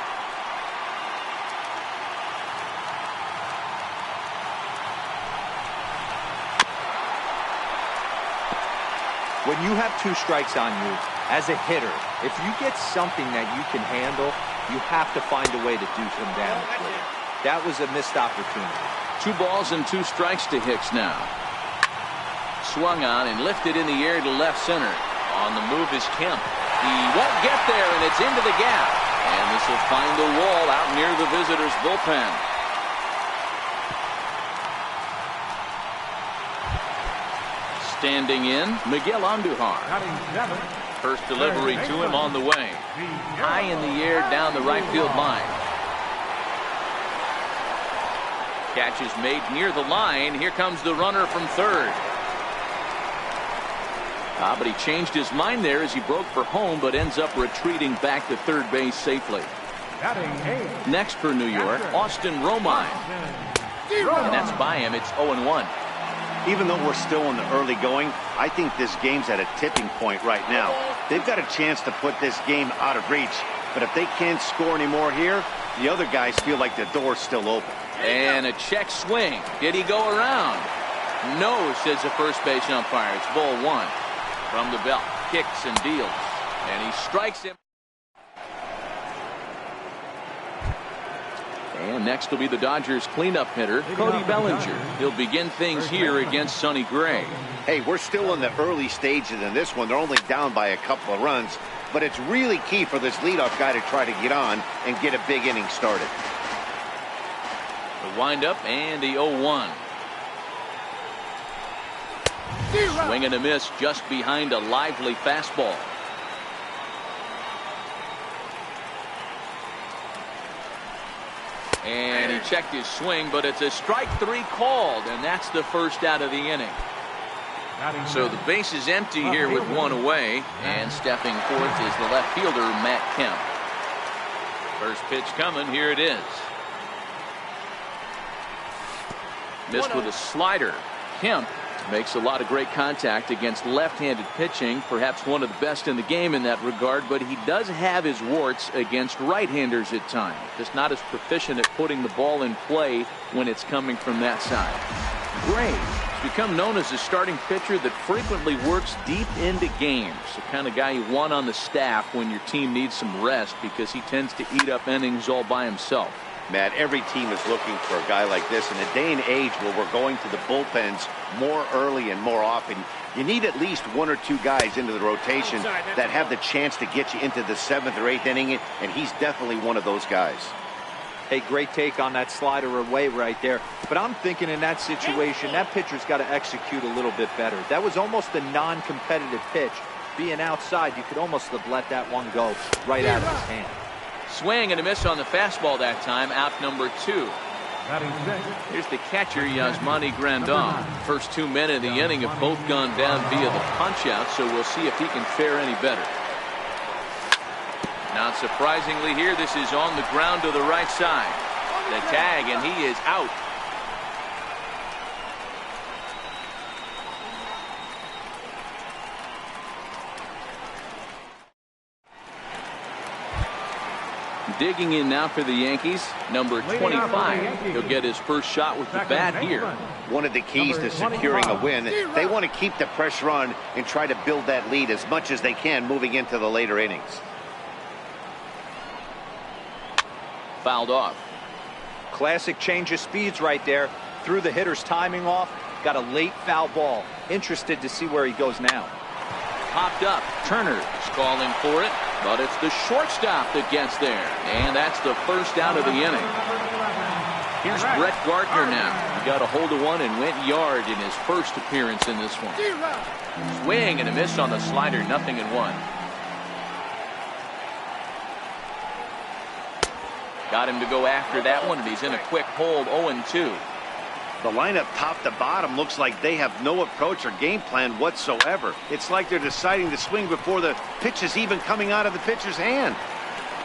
When you have two strikes on you, as a hitter, if you get something that you can handle, you have to find a way to do some damage with it. That was a missed opportunity. 2 balls and 2 strikes to Hicks now. Swung on and lifted in the air to left center. On the move is Kemp. He won't get there, and it's into the gap. And this will find the wall out near the visitors' bullpen. Standing in, Miguel Andujar. First delivery to him on the way. High in the air down the right field line. Catch is made near the line. Here comes the runner from third. But he changed his mind there as he broke for home, but ends up retreating back to third base safely. Next for New York, Austin Romine. And that's by him. It's 0-1. Even though we're still in the early going, I think this game's at a tipping point right now. They've got a chance to put this game out of reach, but if they can't score anymore here, the other guys feel like the door's still open. And a check swing. Did he go around? No, says the first base umpire. It's ball 1. From the belt, kicks and deals, and he strikes him. And next will be the Dodgers cleanup hitter, Cody Bellinger. He'll begin things here against Sonny Gray. Hey, we're still in the early stages in this one. They're only down by a couple of runs, but it's really key for this leadoff guy to try to get on and get a big inning started. The windup and the 0-1. Swing and a miss just behind a lively fastball. And he checked his swing, but it's a strike 3 called, and that's the first out of the inning. So the base is empty here with 1 away, and stepping forth is the left fielder, Matt Kemp. First pitch coming, here it is. Missed with a slider. Kemp makes a lot of great contact against left-handed pitching, perhaps one of the best in the game in that regard, but he does have his warts against right-handers at times. Just not as proficient at putting the ball in play when it's coming from that side. Gray has become known as a starting pitcher that frequently works deep into games, the kind of guy you want on the staff when your team needs some rest because he tends to eat up innings all by himself. Matt, every team is looking for a guy like this in a day and age where we're going to the bullpens more early and more often. You need at least 1 or 2 guys into the rotation that have the chance to get you into the 7th or 8th inning, and he's definitely one of those guys. Hey, great take on that slider away right there. But I'm thinking in that situation, that pitcher's got to execute a little bit better. That was almost a non-competitive pitch. Being outside, you could almost have let that one go right out of his hand. Swing and a miss on the fastball that time. Out number 2. Here's the catcher, Yasmani Grandal. First 2 men in the inning have both gone down via the punch-out, so we'll see if he can fare any better. Not surprisingly here, this is on the ground to the right side. The tag, and he is out. Digging in now for the Yankees, number 25. He'll get his first shot with the bat here. One of the keys to securing a win, they want to keep the pressure on and try to build that lead as much as they can moving into the later innings. Fouled off. Classic change of speeds right there. Threw the hitter's timing off. Got a late foul ball. Interested to see where he goes now. Popped up. Turner's calling for it, but it's the shortstop that gets there. And that's the first out of the inning. Here's Brett Gardner now. He got a hold of one and went yard in his first appearance in this one. Swing and a miss on the slider, 0-1. Got him to go after that one, and he's in a quick hold, 0-2. The lineup top to bottom looks like they have no approach or game plan whatsoever. It's like they're deciding to swing before the pitch is even coming out of the pitcher's hand.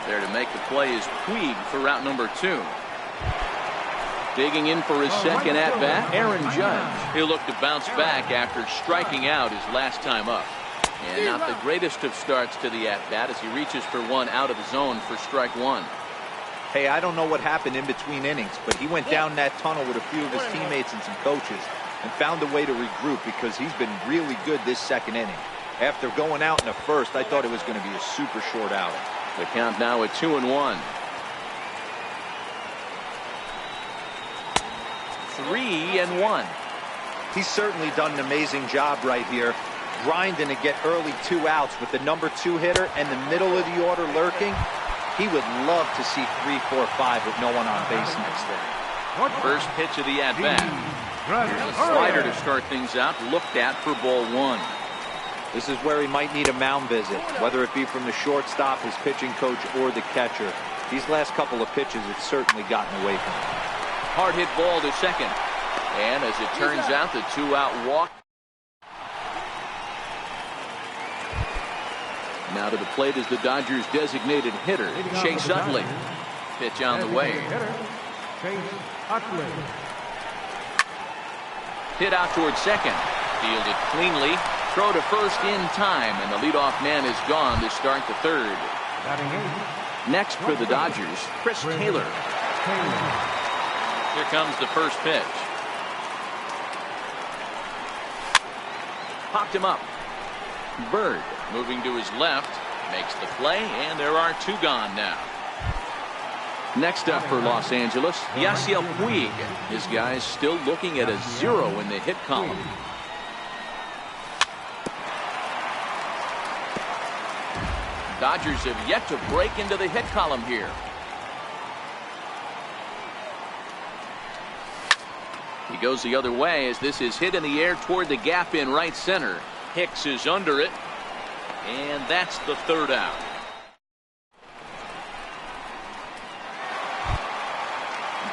There to make the play is Puig for route number 2. Digging in for his second at-bat, Aaron Judge. He'll look to bounce back after striking out his last time up. And not the greatest of starts to the at-bat as he reaches for one out of the zone for strike 1. Hey, I don't know what happened in between innings, but he went down that tunnel with a few of his teammates and some coaches and found a way to regroup because he's been really good this second inning. After going out in the first, I thought it was going to be a super short outing. The count now at 2-1. 3-1. He's certainly done an amazing job right here, grinding to get early 2 outs with the number 2 hitter and the middle of the order lurking. He would love to see 3, 4, 5 with no one on base next inning. First pitch of the at-bat. Here's a slider to start things out, looked at for ball 1. This is where he might need a mound visit, whether it be from the shortstop, his pitching coach, or the catcher. These last couple of pitches, it's certainly gotten away from him. Hard hit ball to second. And as it turns out, the 2-out walk. Now to the plate is the Dodgers' designated hitter, Chase Utley. Pitch on the way. Hit out towards second. Fielded cleanly. Throw to first in time, and the leadoff man is gone to start the third. Next for the Dodgers, Chris Taylor. Here comes the first pitch. Popped him up. Bird moving to his left, makes the play, and there are 2 gone now. Next up for Los Angeles, Yasiel Puig. His guys still looking at a 0 in the hit column. Dodgers have yet to break into the hit column here. He goes the other way as this is hit in the air toward the gap in right center. Hicks is under it, and that's the 3rd out.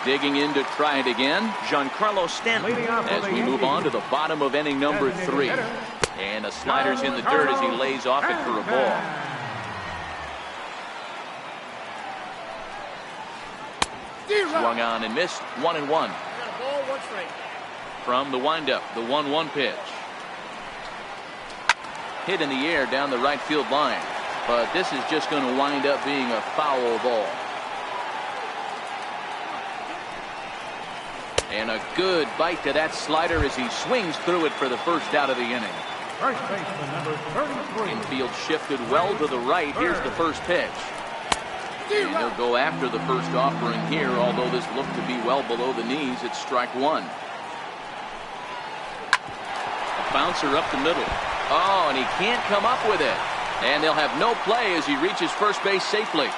Digging in to try it again, Giancarlo Stanton, as we move on to the bottom of inning number 3. And a slider's in the dirt as he lays off it for a ball. Swung on and missed. 1-1. From the windup, the 1-1 pitch. Hit in the air down the right field line, but this is just going to wind up being a foul ball. And a good bite to that slider as he swings through it for the first out of the inning. First baseman number 33. Infield shifted well to the right. Here's the first pitch. And he'll go after the first offering here, although this looked to be well below the knees. It's strike 1. A bouncer up the middle. Oh, and he can't come up with it. And they'll have no play as he reaches first base safely.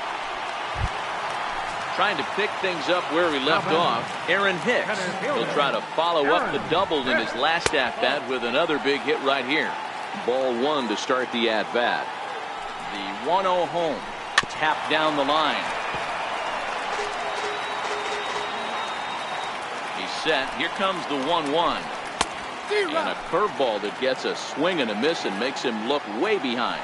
Trying to pick things up where he left off, Aaron Hicks. He'll try to follow up the double in his last at-bat with another big hit right here. Ball 1 to start the at-bat. The 1-0 home. Tapped down the line. He's set. Here comes the 1-1. And a curveball that gets a swing and a miss and makes him look way behind.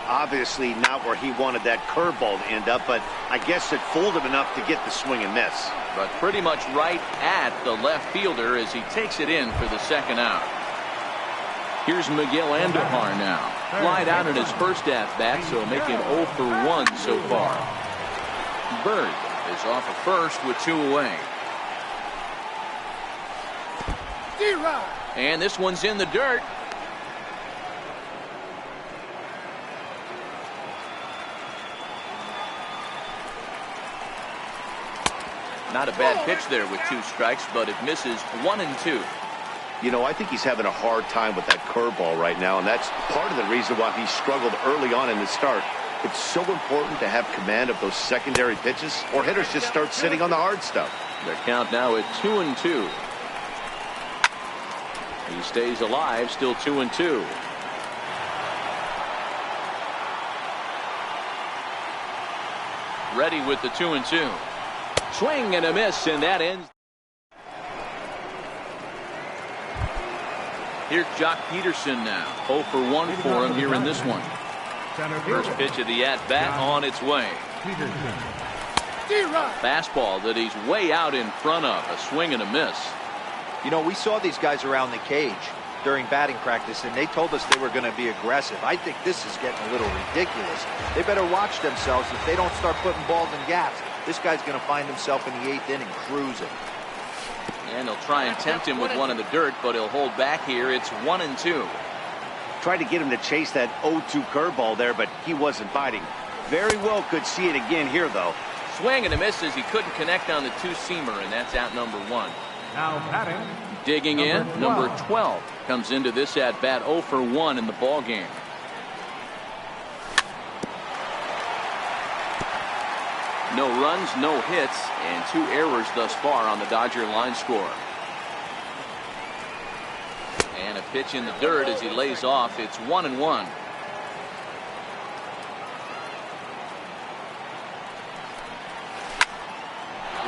Obviously not where he wanted that curveball to end up, but I guess it fooled him enough to get the swing and miss. But pretty much right at the left fielder as he takes it in for the 2nd out. Here's Miguel Andujar now. Flied out in his first at-bat, so make him 0 for 1 so far. Bird is off of first with 2 away. And this one's in the dirt. Not a bad pitch there with 2 strikes, but it misses 1-2. You know, I think he's having a hard time with that curveball right now, and that's part of the reason why he struggled early on in the start. It's so important to have command of those secondary pitches, or hitters just start sitting on the hard stuff. Their count now at 2-2. He stays alive, still 2-2. Ready with the 2-2. Swing and a miss, and that ends. Here's Jock Peterson now. 0 for 1 for him here in this one. First pitch of the at-bat on its way. Fastball that he's way out in front of. A swing and a miss. You know, we saw these guys around the cage during batting practice, and they told us they were going to be aggressive. I think this is getting a little ridiculous. They better watch themselves. If they don't start putting balls in gaps, this guy's going to find himself in the 8th inning cruising. And they'll try and tempt him with one in the dirt, but he'll hold back here. It's 1-2. Tried to get him to chase that 0-2 curveball there, but he wasn't biting. Very well could see it again here, though. Swing and a miss as he couldn't connect on the 2-seamer, and that's out number 1. Now batting. Digging in, number 12 comes into this at bat 0 for 1 in the ball game. No runs, no hits, and 2 errors thus far on the Dodger line score. And a pitch in the dirt as he lays off. It's 1-1.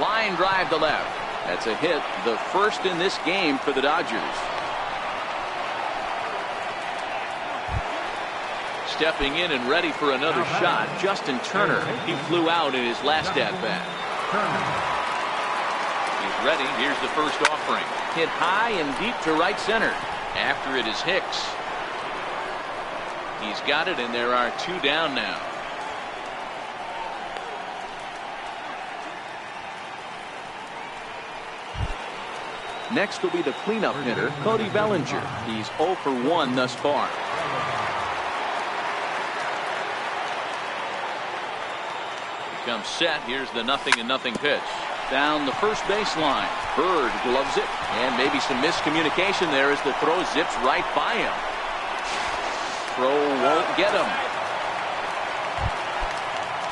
Line drive to left. That's a hit, the first in this game for the Dodgers. Stepping in and ready for another shot, Justin Turner. He flew out in his last at-bat. He's ready. Here's the first offering. Hit high and deep to right center. After it is Hicks. He's got it, and there are 2 down now. Next will be the cleanup hitter, Cody Bellinger. He's 0 for 1 thus far. He comes set. Here's the 0-0 pitch. Down the first baseline. Bird gloves it, and maybe some miscommunication there as the throw zips right by him. Throw won't get him.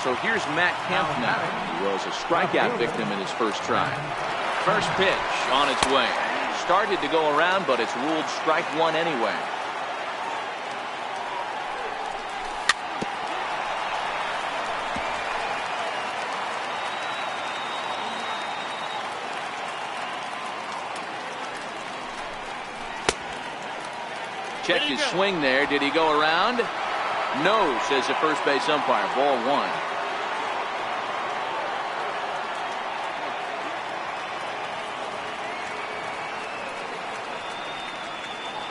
So here's Matt Kemp now. He was a strikeout victim in his first try. First pitch on its way. Started to go around, but it's ruled strike 1 anyway. Checked his swing there. Did he go around? No, says the first base umpire. Ball 1.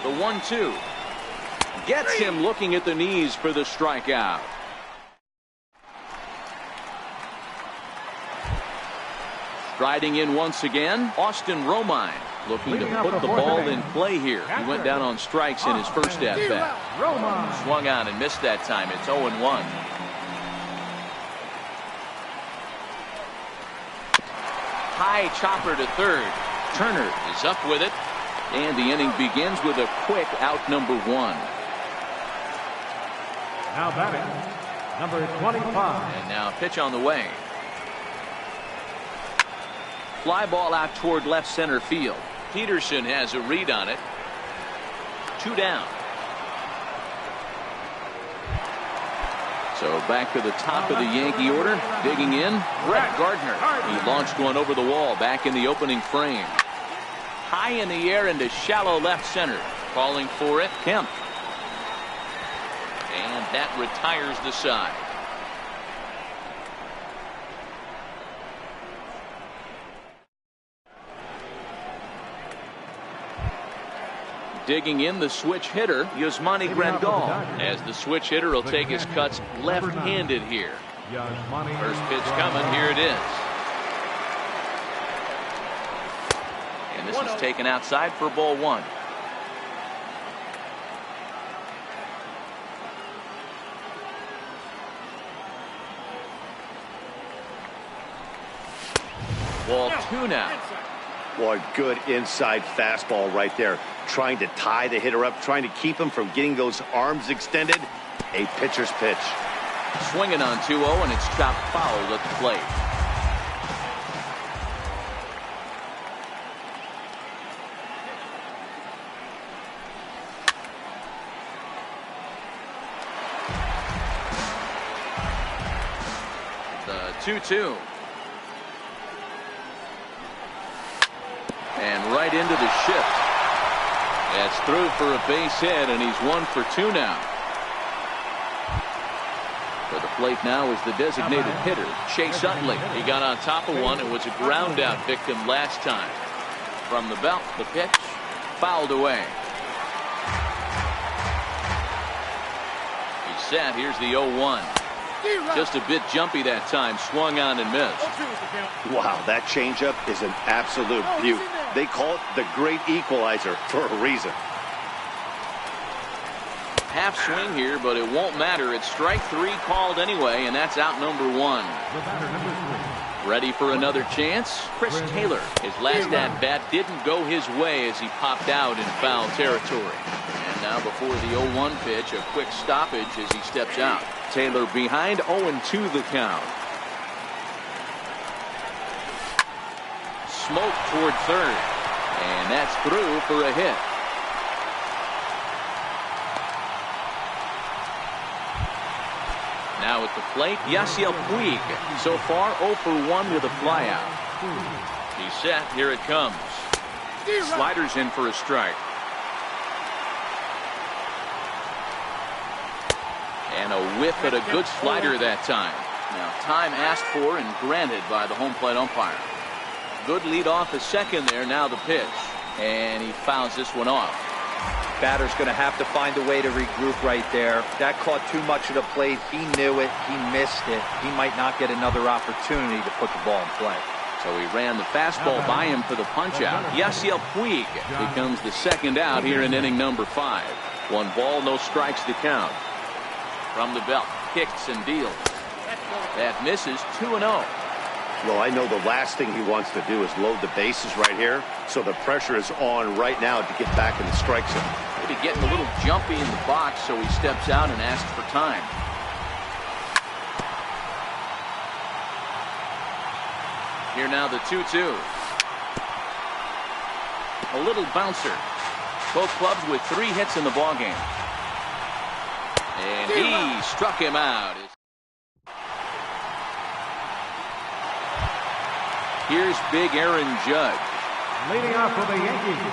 The 1-2 gets him looking at the knees for the strikeout. Striding in once again, Austin Romine looking to put the ball in play here. He went down on strikes in his first at bat. Swung on and missed that time. It's 0-1. High chopper to third. Turner is up with it. And the inning begins with a quick out, number 1. Now batting, number 25. And now a pitch on the way. Fly ball out toward left center field. Peterson has a read on it. 2 down. So back to the top of the Yankee order. Digging in, Brett Gardner. He launched one over the wall back in the opening frame. High in the air into shallow left center. Calling for it, Kemp. And that retires the side. Digging in, the switch hitter, Yasmani Grandal. As the switch hitter will take his cuts left-handed here. First pitch coming, here it is. And this is taken outside for ball 1. Ball 2 now. Boy, good inside fastball right there. Trying to tie the hitter up, trying to keep him from getting those arms extended. A pitcher's pitch. Swinging on 2-0, and it's chopped foul at the plate. The 2-2. And right into the shift. That's through for a base hit, and he's 1 for 2 now. For the plate now is the designated hitter, Chase Utley. He got on top of one and was a ground out victim last time. From the belt, the pitch fouled away. He's set. Here's the 0-1. Just a bit jumpy that time. Swung on and missed. Wow, that changeup is an absolute beaut. They call it the great equalizer for a reason. Half swing here, but it won't matter. It's strike 3 called anyway, and that's out number 1. Ready for another chance? Chris Taylor. His last at-bat didn't go his way as he popped out in foul territory. And now before the 0-1 pitch, a quick stoppage as he steps out. Taylor behind 0-2 the count. Smoke toward third. And that's through for a hit. Now at the plate, Yasiel Puig. So far 0 for 1 with a flyout. He's set. Here it comes. Sliders in for a strike. And a whiff at a good slider that time. Now time asked for and granted by the home plate umpire. Good lead off a second there. Now the pitch. And he fouls this one off. Batter's going to have to find a way to regroup right there. That caught too much of the plate. He knew it. He missed it. He might not get another opportunity to put the ball in play. So he ran the fastball by him for the punch-out. Yasiel Puig becomes the second out here in inning number 5. 1 ball, no strikes to count. From the belt, kicks and deals. That misses. 2-0. Well, I know the last thing he wants to do is load the bases right here, so the pressure is on right now to get back in the strike zone. Maybe getting a little jumpy in the box, so he steps out and asks for time. Here now the 2-2. A little bouncer. Both clubs with 3 hits in the ballgame. And he struck him out. Here's big Aaron Judge. Leading off for the Yankees,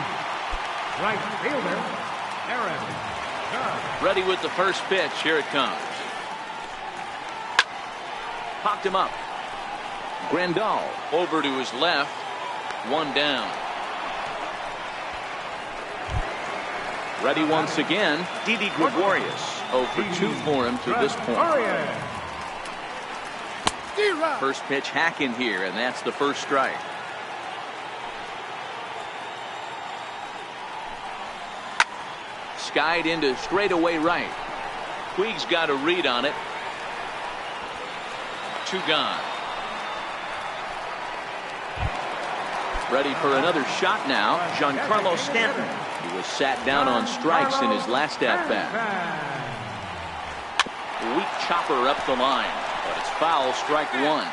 right fielder, Aaron Judge. Ready with the first pitch. Here it comes. Popped him up. Grandal over to his left. 1 down. Ready once again. Didi Gregorius. 0 for 2 for him to this point. First pitch hacking here, and that's the first strike. Skied into straightaway right. Puig's got a read on it. 2 gone. Ready for another shot now. Giancarlo Stanton. He was sat down on strikes in his last at-bat. Weak chopper up the line. But it's foul, strike 1.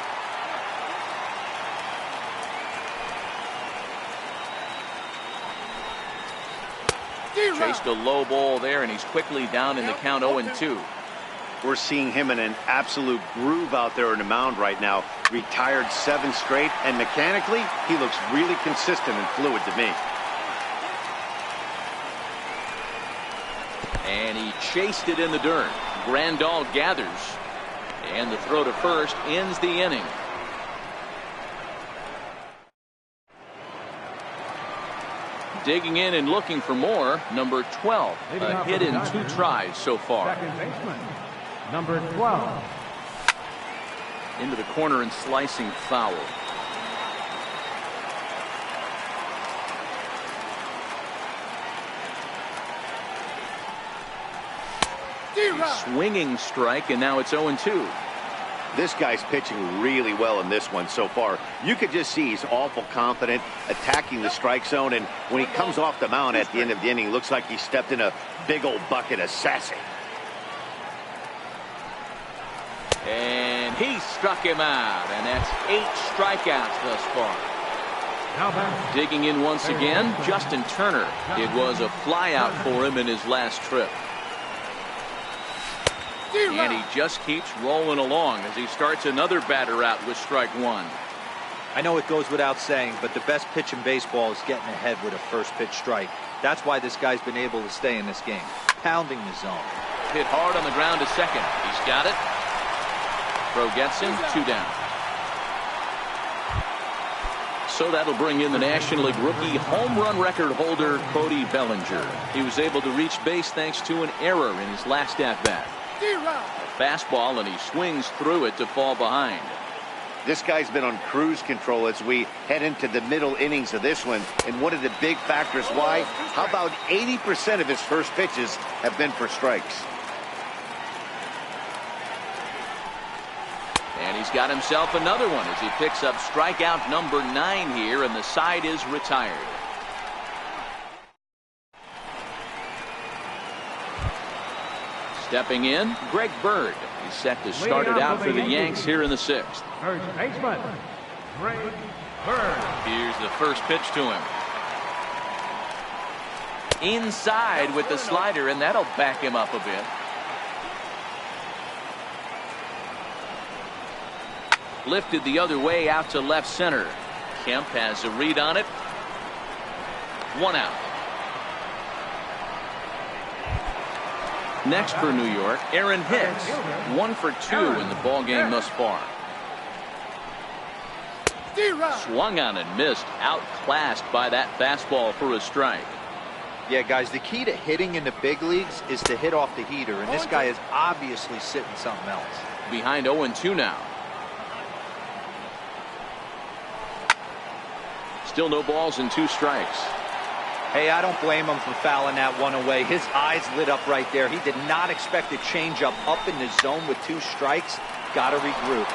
Chased a low ball there, and he's quickly down in the count 0-2. We're seeing him in an absolute groove out there on the mound right now. Retired 7 straight, and mechanically, he looks really consistent and fluid to me. And he chased it in the dirt. Grandal gathers. And the throw to first ends the inning. Digging in and looking for more. Number 12. A hit in 2 tries so far. Second baseman, number 12. Into the corner and slicing foul. Swinging strike, and now it's 0-2. This guy's pitching really well in this one so far. You could just see he's awful confident, attacking the strike zone, and when he comes off the mound at the end of the inning, looks like he stepped in a big old bucket of sassy. And he struck him out, and that's 8 strikeouts thus far. Digging in once again, Justin Turner. It was a flyout for him in his last trip. And he just keeps rolling along as he starts another batter out with strike 1. I know it goes without saying, but the best pitch in baseball is getting ahead with a first pitch strike. That's why this guy's been able to stay in this game. Pounding the zone. Hit hard on the ground to second. He's got it. Throw gets him. 2 down. So that'll bring in the National League rookie home run record holder Cody Bellinger. He was able to reach base thanks to an error in his last at-bat. A fastball, and he swings through it to fall behind. This guy's been on cruise control as we head into the middle innings of this one. And one of the big factors why, how about 80% of his first pitches have been for strikes? And he's got himself another one as he picks up strikeout number 9 here, and the side is retired. Stepping in, Greg Bird. He's set to start it out for the Yanks here in the 6th. First baseman, Greg Bird. Here's the first pitch to him. Inside with the slider, and that'll back him up a bit. Lifted the other way out to left center. Kemp has a read on it. 1 out. Next for New York, Aaron Hicks. 1 for 2 in the ball game thus far. Swung on and missed. Outclassed by that fastball for a strike. Yeah, guys, the key to hitting in the big leagues is to hit off the heater, and this guy is obviously sitting something else. Behind 0-2 now. Still no balls and 2 strikes. Hey, I don't blame him for fouling that one away. His eyes lit up right there. He did not expect a changeup up in the zone with 2 strikes. Got to regroup.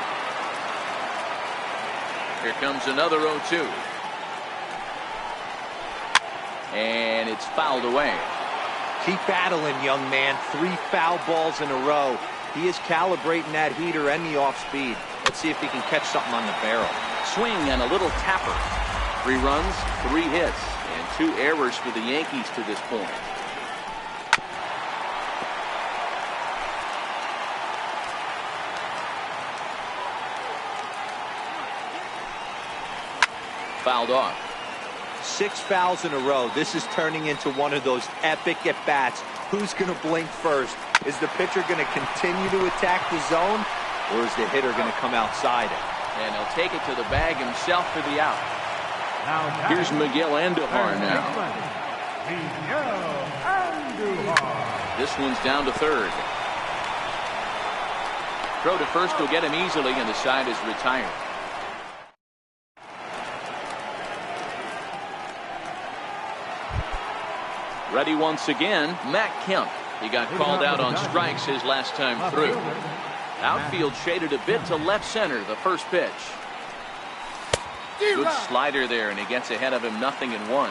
Here comes another 0-2. And it's fouled away. Keep battling, young man. 3 foul balls in a row. He is calibrating that heater and the off speed. Let's see if he can catch something on the barrel. Swing and a little tapper. 3 runs, 3 hits, and 2 errors for the Yankees to this point. Fouled off. 6 fouls in a row. This is turning into one of those epic at-bats. Who's going to blink first? Is the pitcher going to continue to attack the zone, or is the hitter going to come outside it? And he'll take it to the bag himself for the out. Now Here's Miguel Andujar now. This one's down to third. Throw to first will get him easily, and the side is retired. Ready once again, Matt Kemp. He got called out on strikes his last time through. Outfield shaded a bit to left center, the first pitch. Good slider there, and he gets ahead of him, 0-1.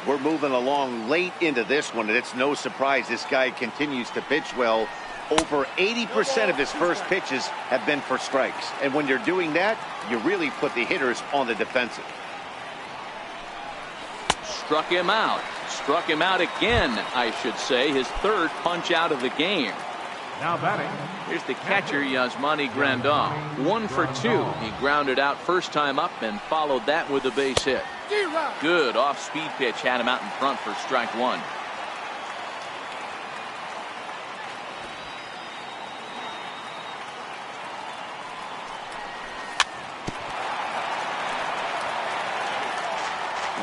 We're moving along late into this one, and it's no surprise this guy continues to pitch well. Over 80% of his first pitches have been for strikes. And when you're doing that, you really put the hitters on the defensive. Struck him out. Struck him out again, I should say. His 3rd punch out of the game. Now batting. Here's the catcher, Yasmani Grandal. 1 for 2. He grounded out first time up and followed that with a base hit. Good off-speed pitch had him out in front for strike 1.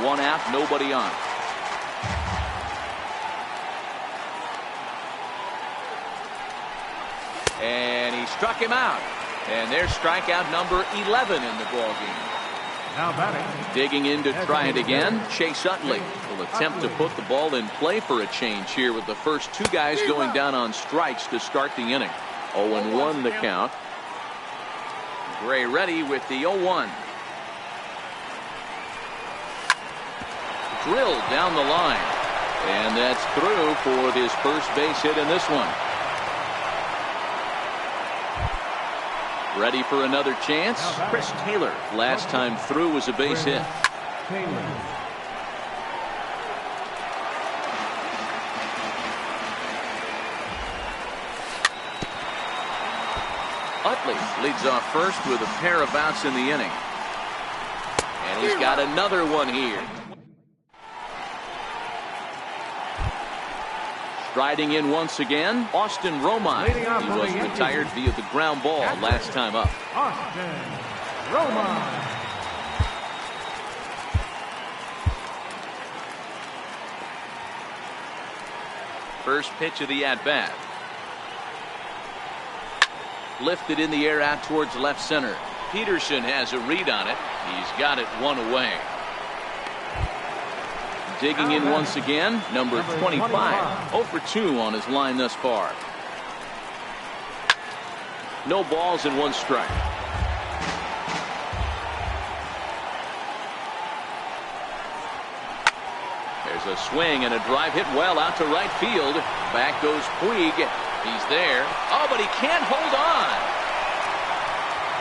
One out, nobody on. And he struck him out. And there's strikeout number 11 in the ball game. Now batting. Digging in to try it again, Chase Utley will attempt to put the ball in play for a change here with the first 2 guys going down on strikes to start the inning. 0-1 the count. Gray ready with the 0-1. Drilled down the line. And that's through for his first base hit in this one. Ready for another chance. Chris Taylor, last time through, was a base hit. Utley leads off first with a pair of outs in the inning. And he's got another one here. Striding in once again, Austin Romine. He was retired via the ground ball last time up. Austin Romine. First pitch of the at-bat. Lifted in the air out towards left center. Peterson has a read on it. He's got it 1 away. Digging in once again, number 25. 0 for 2 on his line thus far. No balls and 1 strike. There's a swing and a drive hit well out to right field. Back goes Puig. He's there. Oh, but he can't hold on.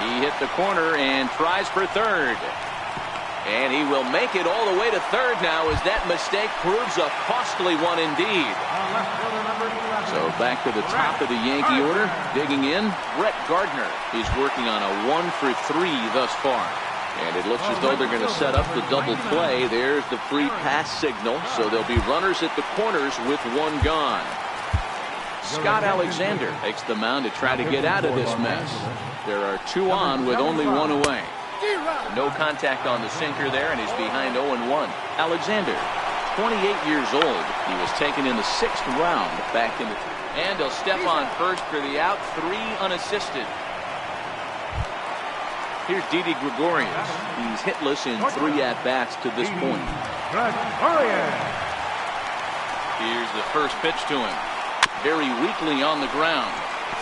He hit the corner and tries for third. And he will make it all the way to third now as that mistake proves a costly one indeed. So back to the top of the Yankee order. Digging in, Brett Gardner. He's working on a 1-for-3 thus far. And it looks as though they're going to set up the double play. There's the free pass signal. So there'll be runners at the corners with one gone. Scott Alexander takes the mound to try to get out of this mess. There are two on with only one away. No contact on the sinker there, and he's behind 0-1. Alexander, 28 years old. He was taken in the 6th round back in the... And he'll step on first for the out, 3 unassisted. Here's Didi Gregorius. He's hitless in 3 at-bats to this point. Here's the first pitch to him. Very weakly on the ground.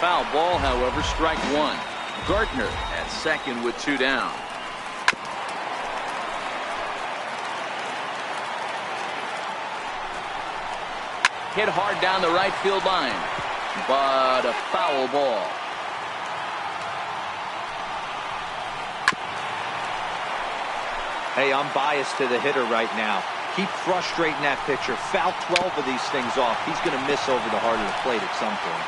Foul ball, however, strike 1. Gardner at second with 2 down. Hit hard down the right field line, but a foul ball. Hey, I'm biased to the hitter right now. Keep frustrating that pitcher. Foul 12 of these things off. He's going to miss over the heart of the plate at some point.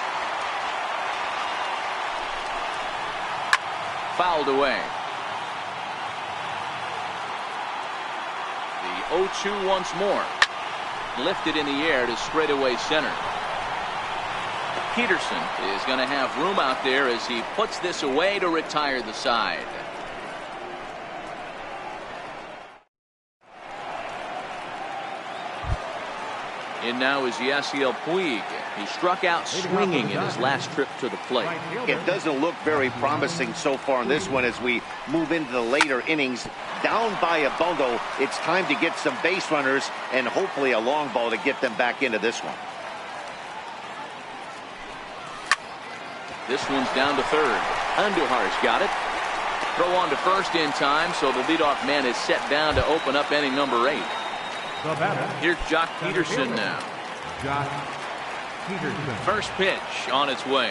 Fouled away. The 0-2 once more. Lifted in the air to straightaway center. Peterson is going to have room out there as he puts this away to retire the side. In now is Yasiel Puig. He struck out swinging in his last trip to the plate. It doesn't look very promising so far in this one as we move into the later innings. Down by a bundle, it's time to get some base runners and hopefully a long ball to get them back into this one. This one's down to third. Andujar's got it. Throw on to first in time, so the leadoff man is set down to open up inning number 8. Here's Jock Peterson now. Jock Peterson. First pitch on its way.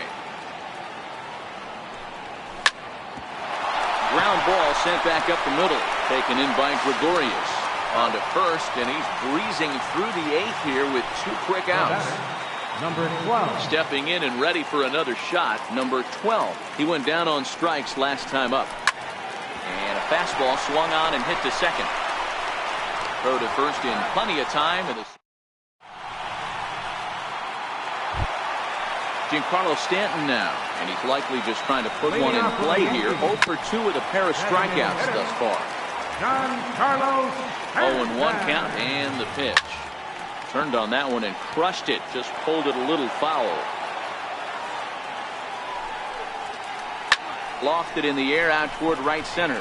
Ground ball sent back up the middle. Taken in by Gregorius. On to first, and he's breezing through the 8th here with 2 quick outs. Number 12. Stepping in and ready for another shot, number 12. He went down on strikes last time up. And a fastball swung on and hit to second. Throw to first in plenty of time. And Giancarlo Stanton now, and he's likely just trying to put one in play here. 0 for 2 with a pair of strikeouts thus far. Giancarlo 0-1 count and the pitch. Turned on that one and crushed it. Just pulled it a little foul. Lofted in the air out toward right center.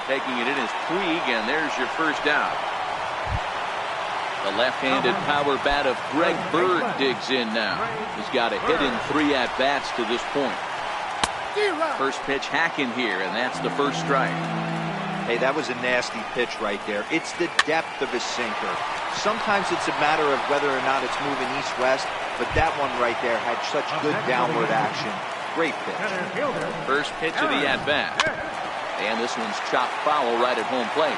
Taking it in is Puig, and there's your first out. The left-handed power bat of Greg Bird digs in now. He's got a hit in 3 at-bats to this point. First pitch hacking here, and that's the first strike. Hey, that was a nasty pitch right there. It's the depth of his sinker. Sometimes it's a matter of whether or not it's moving east-west, but that one right there had such good downward action. Great pitch. First pitch of the at-bat. And this one's chopped foul right at home plate.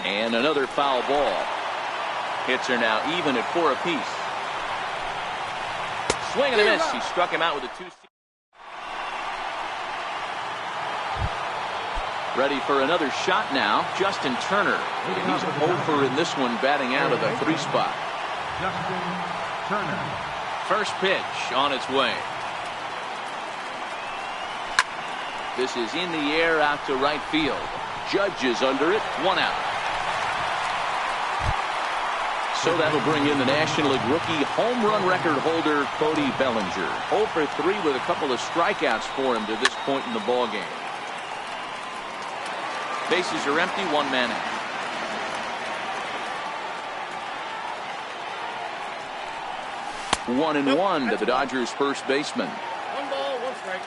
And another foul ball. Hits are now even at 4 apiece. Swing and a miss. He struck him out with a 2-seam. Ready for another shot now. Justin Turner. He's over in this one, batting out of the 3 spot. Justin Turner. First pitch on its way. This is in the air out to right field. Judge is under it. 1 out. So that'll bring in the National League rookie home run record holder Cody Bellinger. 0 for 3 with a couple of strikeouts for him to this point in the ball game. Bases are empty, 1 man out. 1-1 to the Dodgers' first baseman. 1 ball, 1 strike.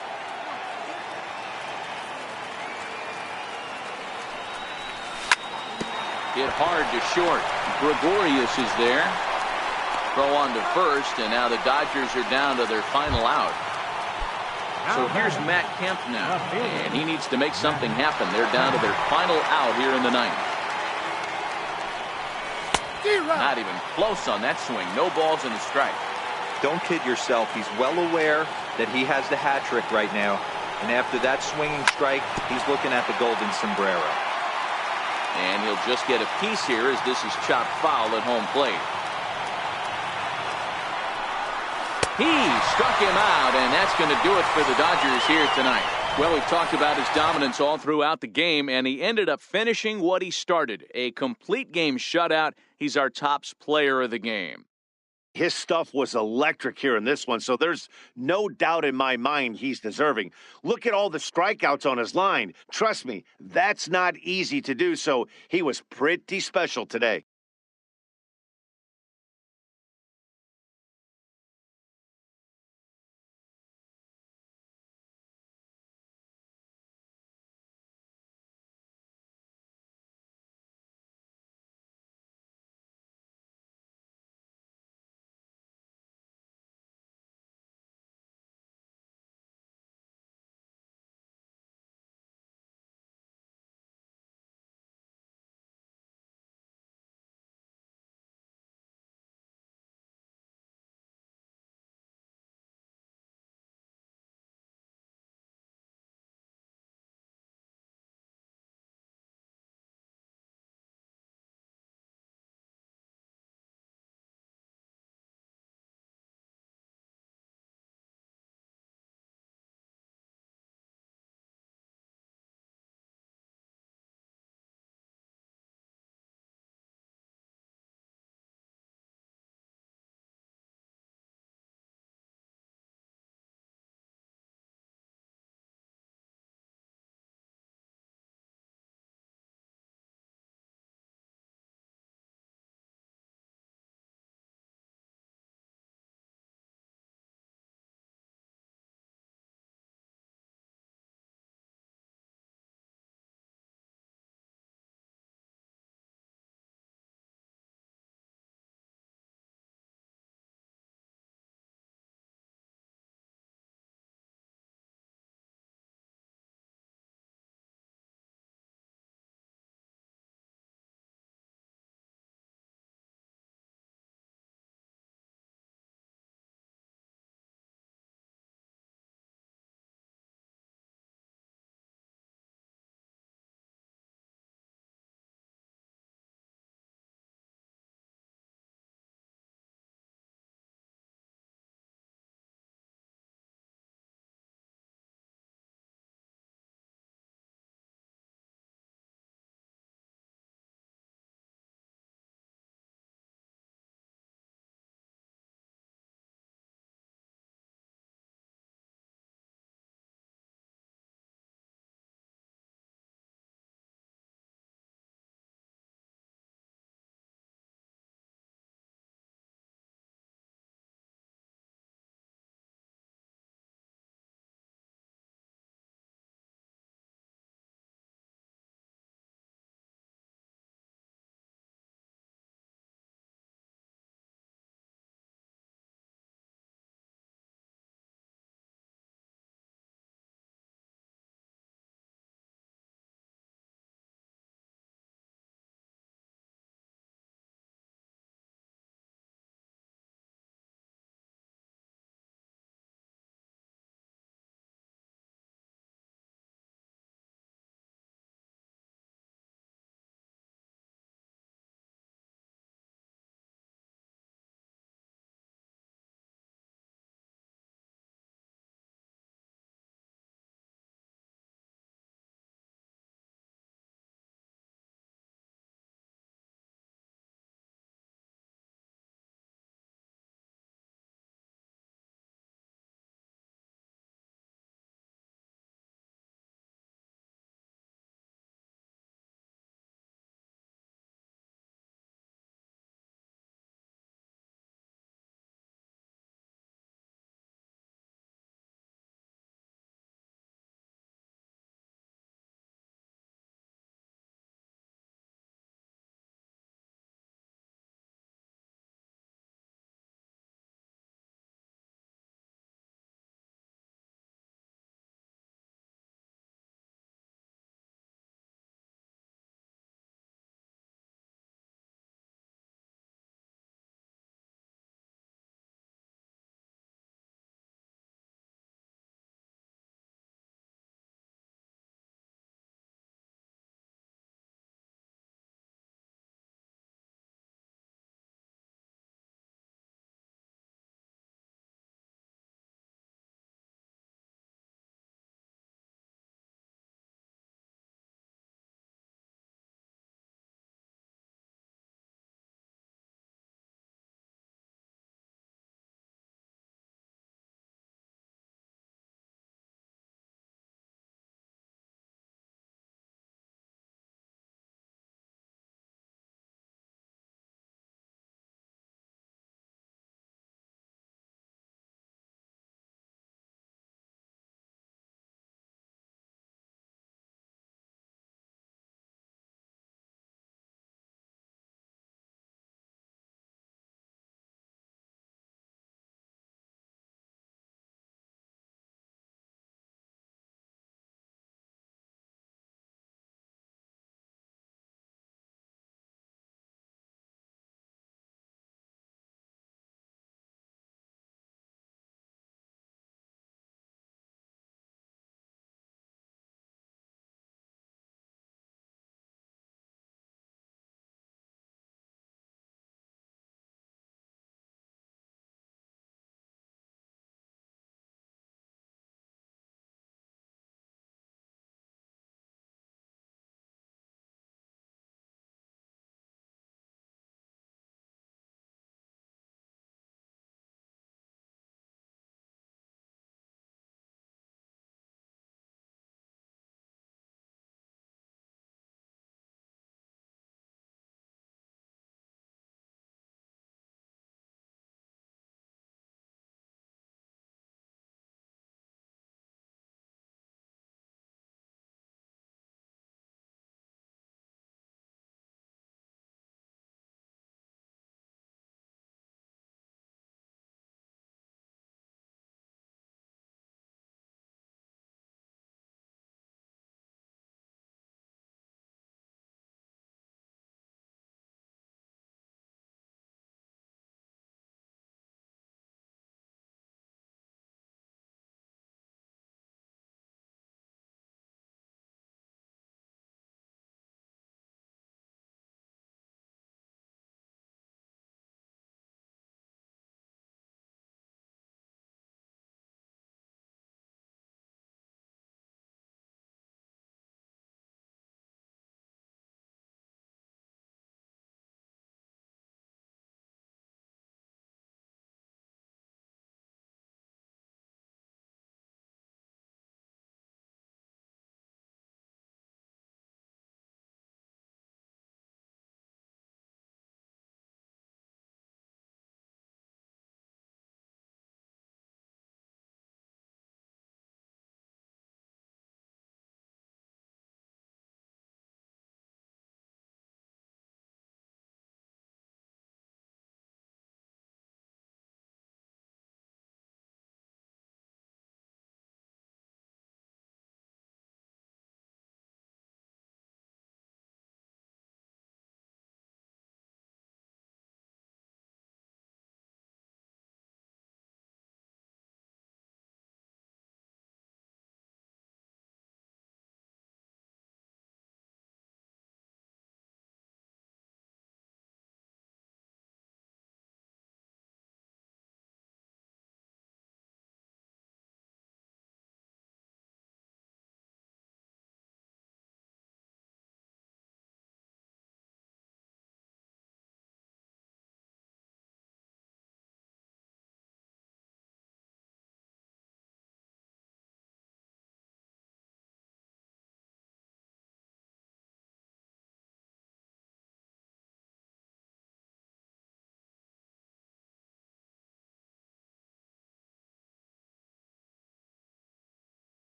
Hit hard to short. Gregorius is there. Throw on to first, and now the Dodgers are down to their final out. So here's Matt Kemp now, and he needs to make something happen. They're down to their final out here in the ninth. Not even close on that swing. No balls and a strike. Don't kid yourself. He's well aware that he has the hat trick right now. And after that swinging strike, he's looking at the golden sombrero. And he'll just get a piece here as this is chopped foul at home plate. He struck him out, and that's going to do it for the Dodgers here tonight. Well, we've talked about his dominance all throughout the game, and he ended up finishing what he started. A complete game shutout. He's our top player of the game. His stuff was electric here in this one, so there's no doubt in my mind he's deserving. Look at all the strikeouts on his line. Trust me, that's not easy to do, so he was pretty special today.